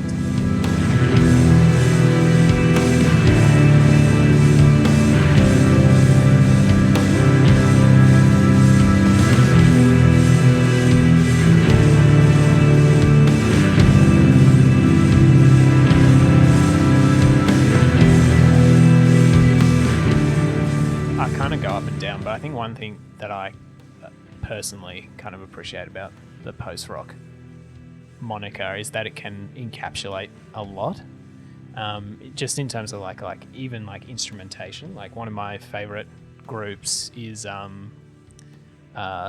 I kind of go up and down, but I think one thing that I personally kind of appreciate about the post-rock moniker is that it can encapsulate a lot, just in terms of like even like instrumentation. Like, one of my favorite groups is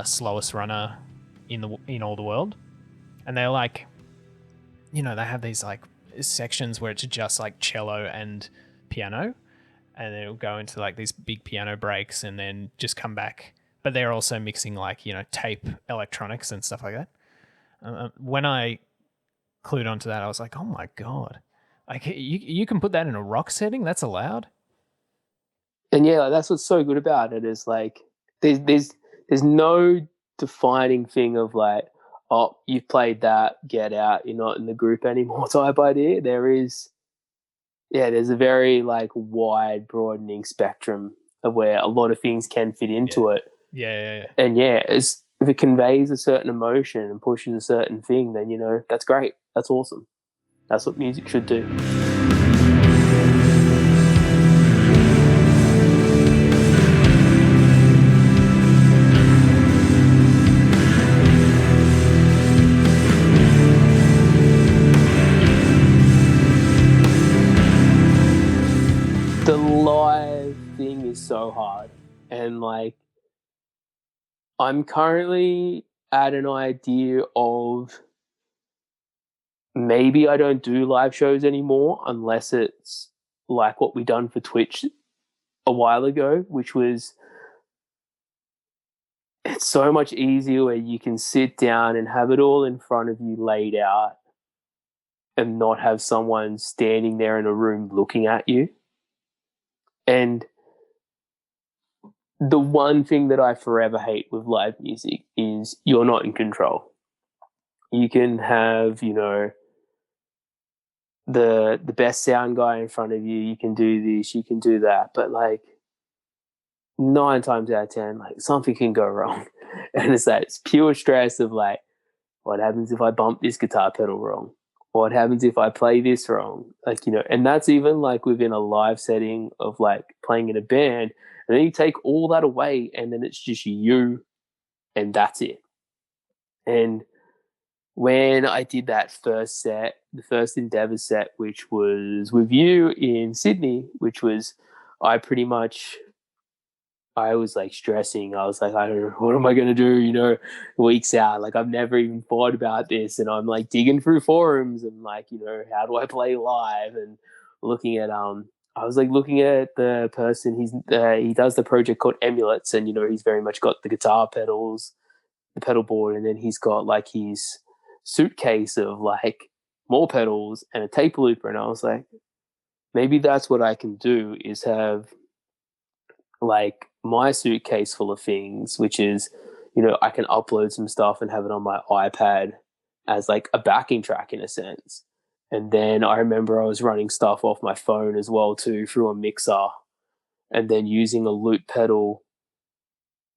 Slowest Runner in all the world, and they're like, you know, they have these like sections where it's just like cello and piano, and then it'll go into like these big piano breaks and then just come back. But they're also mixing like, you know, tape electronics and stuff like that. When I clued onto that, I was like, oh my God, like you can put that in a rock setting? That's allowed? And yeah, that's what's so good about it, is like, there's no defining thing of like, oh, you've played that, get out, you're not in the group anymore type idea. There's a very like wide broadening spectrum of where a lot of things can fit into it. Yeah. And yeah, if it conveys a certain emotion and pushes a certain thing, then, you know, that's great. That's awesome. That's what music should do. The live thing is so hard. And like, I'm currently at an idea of maybe I don't do live shows anymore unless it's like what we done for Twitch a while ago, which was, it's so much easier where you can sit down and have it all in front of you laid out and not have someone standing there in a room looking at you. And the one thing that I forever hate with live music is you're not in control. You can have, you know, the best sound guy in front of you. You can do this, you can do that, but like 9 times out of 10, like, something can go wrong, and it's pure stress of like, what happens if I bump this guitar pedal wrong? What happens if I play this wrong? Like, you know, and that's even like within a live setting of like playing in a band, and then you take all that away, and then it's just you, and that's it. And when I did that first set, the first Endeavours set, which was with you in Sydney, which was, I was like stressing. I was like, I don't know, what am I going to do? You know, weeks out. Like, I've never even thought about this. And I'm like digging through forums and like, you know, how do I play live? And looking at, I was like looking at the person, he does the project called Emulets. And, you know, he's very much got the guitar pedals, the pedal board. And then he's got like his suitcase of like more pedals and a tape looper. And I was like, maybe that's what I can do, is have like my suitcase full of things, which is, you know, I can upload some stuff and have it on my iPad as like a backing track in a sense. And then I remember I was running stuff off my phone as well too, through a mixer, and then using a loop pedal.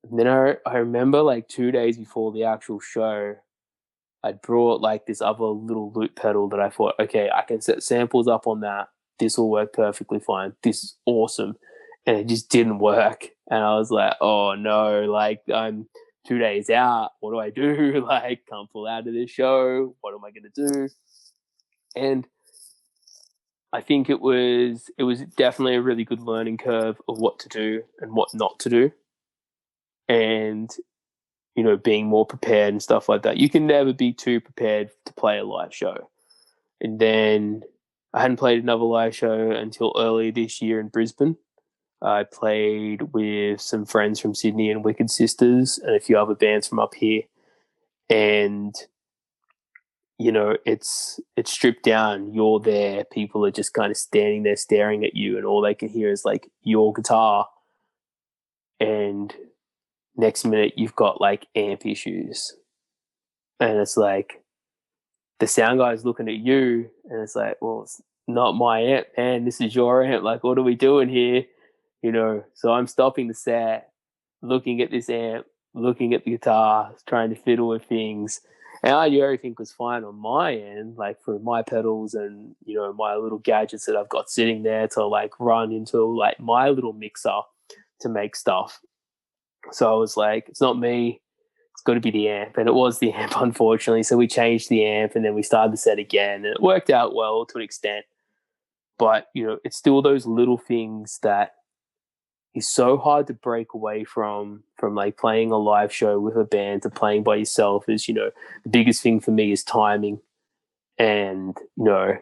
And then I remember like 2 days before the actual show, I brought like this other little loop pedal that I thought, okay, I can set samples up on that. This will work perfectly fine. This is awesome. And it just didn't work. And I was like, oh no, like, I'm 2 days out. What do I do? Like, can't pull out of this show. What am I going to do? And I think it was definitely a really good learning curve of what to do and what not to do. And, you know, being more prepared and stuff like that. You can never be too prepared to play a live show. And then I hadn't played another live show until early this year in Brisbane. I played with some friends from Sydney and Wicked Sisters and a few other bands from up here. And, you know, it's stripped down. You're there. People are just kind of standing there staring at you, and all they can hear is like your guitar. And next minute you've got like amp issues. And it's like the sound guy's looking at you and it's like, well, it's not my amp, man. This is your amp. Like, what are we doing here? You know, so I'm stopping the set, looking at this amp, looking at the guitar, trying to fiddle with things. And I knew everything was fine on my end, like for my pedals and, you know, my little gadgets that I've got sitting there to like run into like my little mixer to make stuff. So I was like, it's not me. It's got to be the amp. And it was the amp, unfortunately. So we changed the amp and then we started the set again. And it worked out well to an extent. But, you know, it's still those little things that is so hard to break away from like playing a live show with a band to playing by yourself. Is, you know, the biggest thing for me is timing and, you know,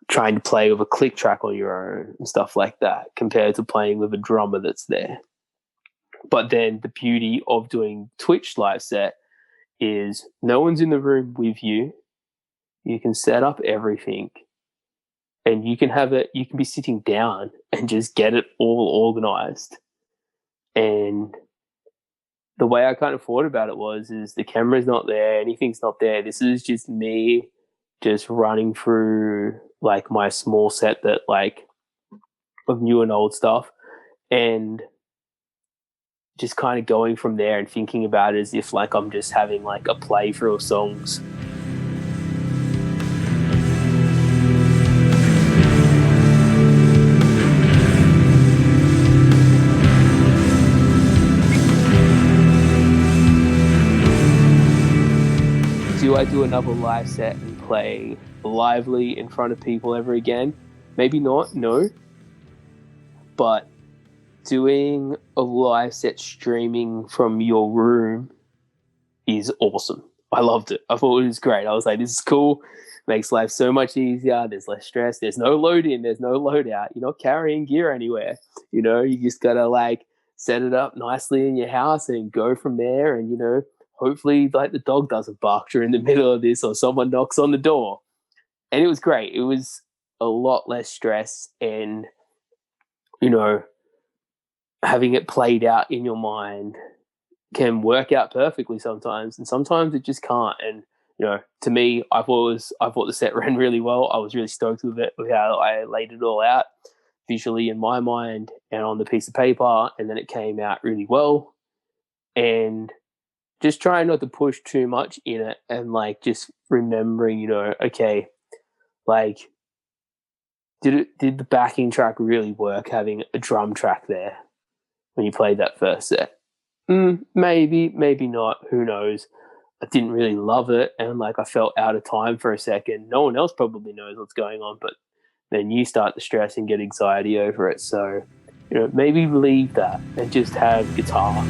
trying to play with a click track on your own and stuff like that compared to playing with a drummer that's there. But then the beauty of doing Twitch live set is no one's in the room with you. You can set up everything and you can have it, you can be sitting down and just get it all organized. And the way I kind of thought about it is the camera's not there, anything's not there. This is just me just running through like my small set that like of new and old stuff and just kind of going from there and thinking about it as if like I'm just having like a playthrough of songs. Do I do another live set and play lively in front of people ever again? Maybe not, no. But doing a live set streaming from your room is awesome. I loved it. I thought it was great. I was like, this is cool. Makes life so much easier. There's less stress. There's no load in. There's no load out. You're not carrying gear anywhere. You know, you just got to like set it up nicely in your house and go from there. And, you know, hopefully like the dog doesn't bark during the middle of this or someone knocks on the door. And it was great. It was a lot less stress and, you know, having it played out in your mind can work out perfectly sometimes, and sometimes it just can't. And, you know, to me, I thought the set ran really well. I was really stoked with it, with how I laid it all out visually in my mind and on the piece of paper, and then it came out really well. And just trying not to push too much in it and like just remembering, you know, okay, like did the backing track really work having a drum track there when you played that first set? Maybe, maybe not. Who knows? I didn't really love it, and like I felt out of time for a second. No one else probably knows what's going on, but then you start to stress and get anxiety over it. So, you know, maybe leave that and just have guitar.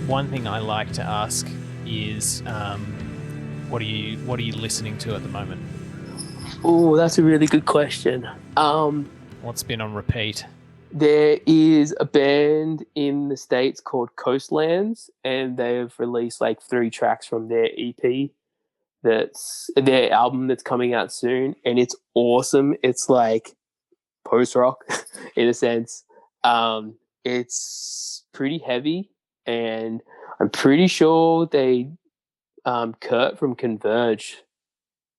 One thing I like to ask is, what are you listening to at the moment? Oh, that's a really good question. What's been on repeat? There is a band in the States called Coastlands, and they've released like 3 tracks from their EP. That's their album that's coming out soon, and it's awesome. It's like post rock in a sense. It's pretty heavy. And I'm pretty sure Kurt from Converge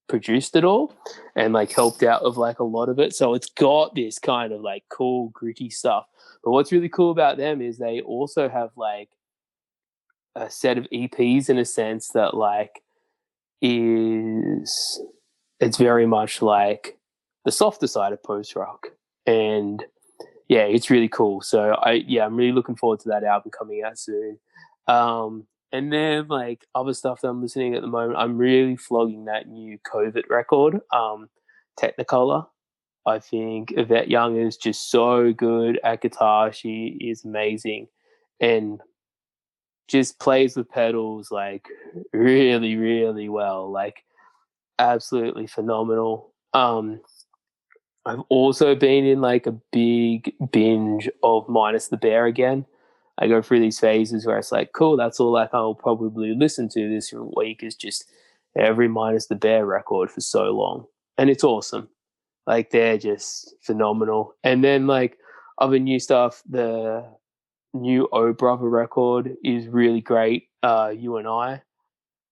produced it all and like helped out with like a lot of it. So it's got this kind of like cool, gritty stuff. But what's really cool about them is they also have like a set of EPs in a sense that like is it's very much like the softer side of post rock, and yeah, it's really cool. So I'm really looking forward to that album coming out soon. And then like other stuff that I'm listening at the moment, I'm really flogging that new COVID record, Technicolor. I think Yvette Young is just so good at guitar. She is amazing and just plays with pedals like really, really well. Like absolutely phenomenal. I've also been in like a big binge of Minus the Bear again. I go through these phases where it's like, cool, that's all like I'll probably listen to this week is just every Minus the Bear record for so long. And it's awesome. Like they're just phenomenal. And then like other new stuff, the new O Brother record is really great. You and I,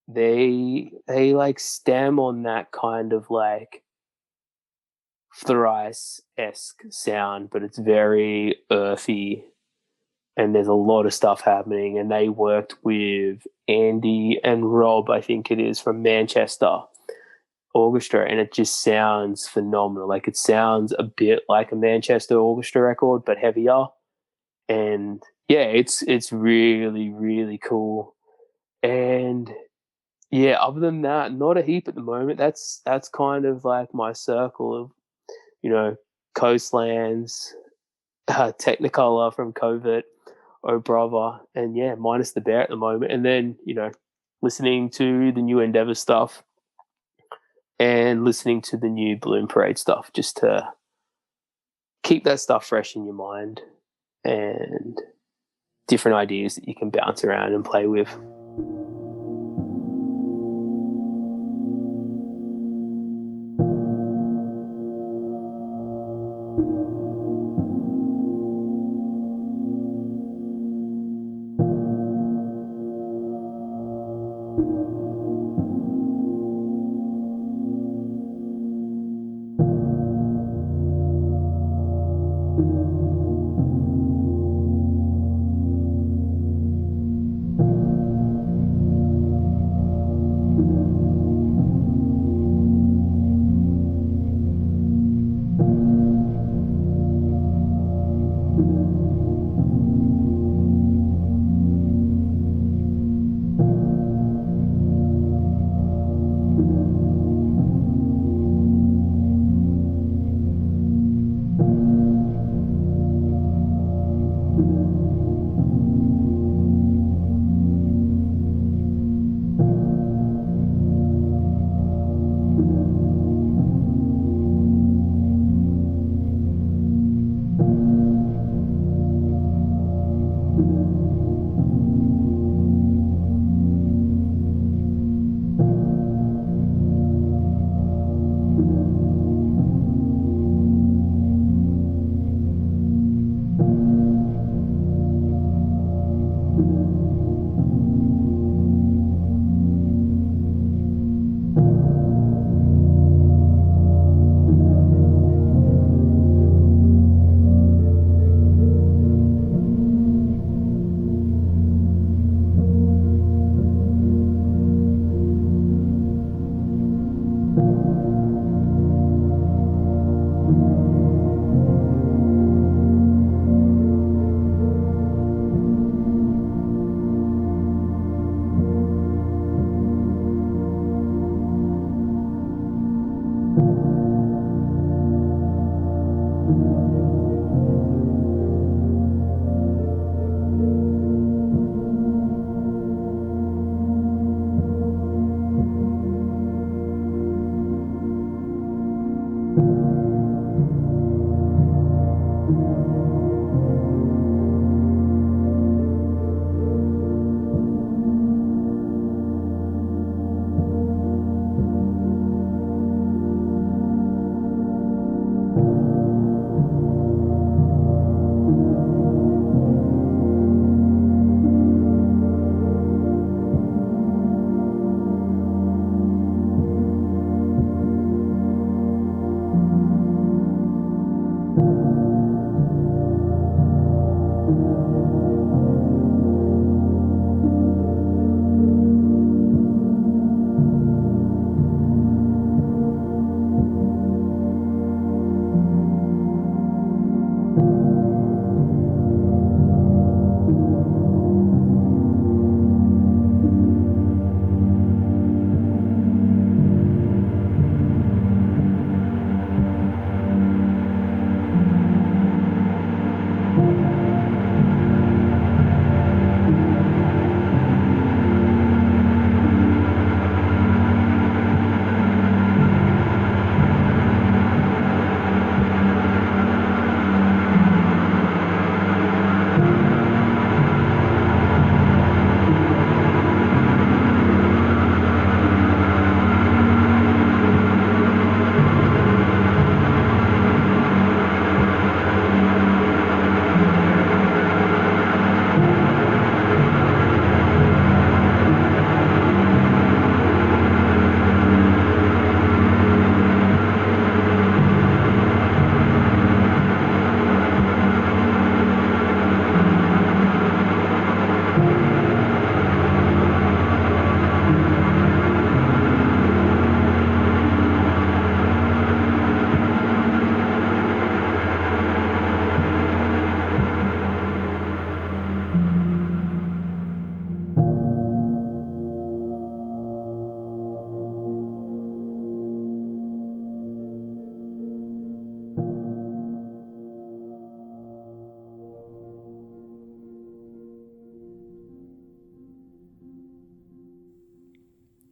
they like stem on that kind of like thrice-esque sound, but it's very earthy and there's a lot of stuff happening. And they worked with Andy and Rob, I think it is, from Manchester Orchestra, and it just sounds phenomenal. Like it sounds a bit like a Manchester Orchestra record, but heavier. And yeah, it's really, really cool. And yeah, other than that, not a heap at the moment. That's kind of like my circle of, you know, Coastlands, Technicolor from COVID, Oh Brother, and yeah, Minus the Bear at the moment. And then, you know, listening to the new Endeavours stuff and listening to the new Bloom Parade stuff just to keep that stuff fresh in your mind and different ideas that you can bounce around and play with.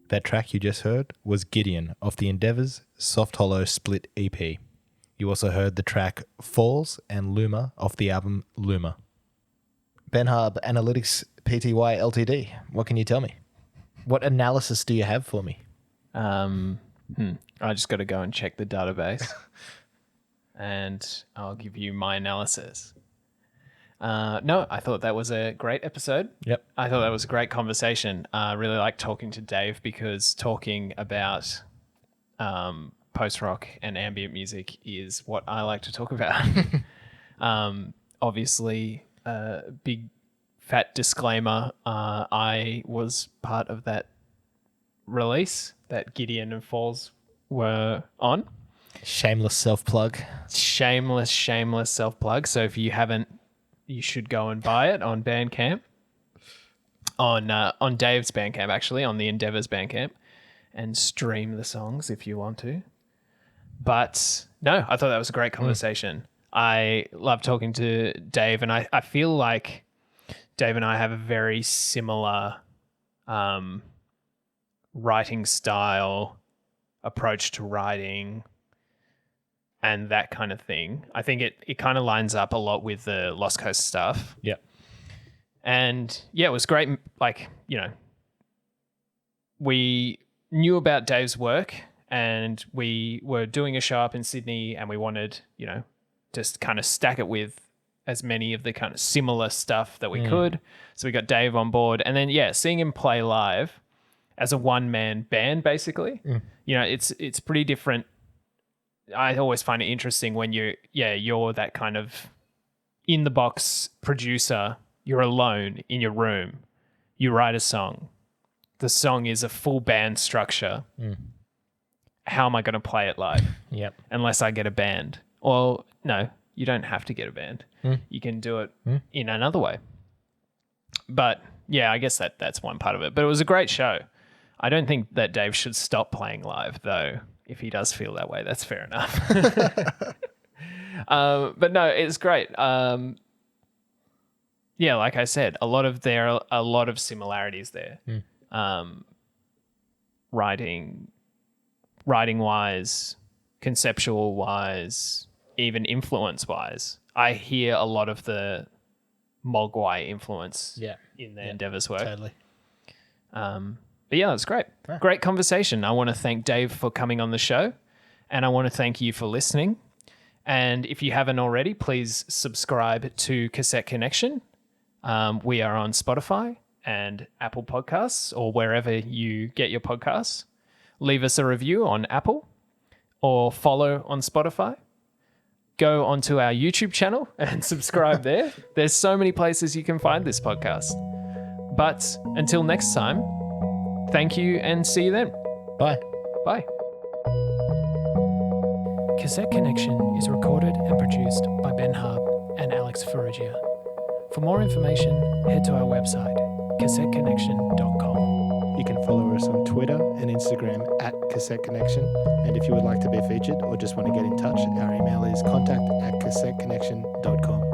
That track you just heard was Gideon off the Endeavours Soft Hollow Split EP. You also heard the track Falls and Loomer off the album Loomer. Ben Harb Analytics Pty Ltd. What can you tell me? What analysis do you have for me? I just got to go and check the database and I'll give you my analysis. No, I thought that was a great episode. Yep. I thought that was a great conversation. I really like talking to Dave because talking about post-rock and ambient music is what I like to talk about. Obviously, big fat disclaimer, I was part of that release that Gideon and Falls were on. Shameless self-plug. Shameless self-plug. So if you haven't, you should go and buy it on Bandcamp. On Dave's Bandcamp, actually, on the Endeavours Bandcamp, and stream the songs if you want to. But no, I thought that was a great conversation. I love talking to Dave, and I feel like Dave and I have a very similar writing style, approach to writing, and that kind of thing. I think it kind of lines up a lot with the Lost Coast stuff. Yeah. And yeah, it was great. Like, you know, we knew about Dave's work and we were doing a show up in Sydney and we wanted, you know, just kind of stack it with as many of the kind of similar stuff that we could. So we got Dave on board, and then, yeah, seeing him play live as a one-man band, basically, you know, it's pretty different. I always find it interesting when you're that kind of in the box producer. You're alone in your room. You write a song. The song is a full band structure. How am I going to play it live? Yep. Unless I get a band. Well, no, you don't have to get a band. You can do it in another way. But yeah, I guess that's one part of it. But it was a great show. I don't think that Dave should stop playing live, though. If he does feel that way, that's fair enough. But no, it's great. Yeah, like I said, there are a lot of similarities there. Writing wise, conceptual wise, even influence wise. I hear a lot of the Mogwai influence in the Endeavours work. Totally. But yeah, it's great. Great conversation. I want to thank Dave for coming on the show, and I want to thank you for listening. And if you haven't already, please subscribe to Cassette Connection. We are on Spotify and Apple Podcasts, or wherever you get your podcasts. Leave us a review on Apple or follow on Spotify. Go onto our YouTube channel and subscribe there. There's so many places you can find this podcast. But until next time, thank you and see you then. Bye. Bye. Cassette Connection is recorded and produced by Ben Harb and Alex Ferrugia. For more information, head to our website, cassetteconnection.com. You can follow us on Twitter and Instagram at Cassette Connection. And if you would like to be featured or just want to get in touch, our email is contact@cassetteconnection.com.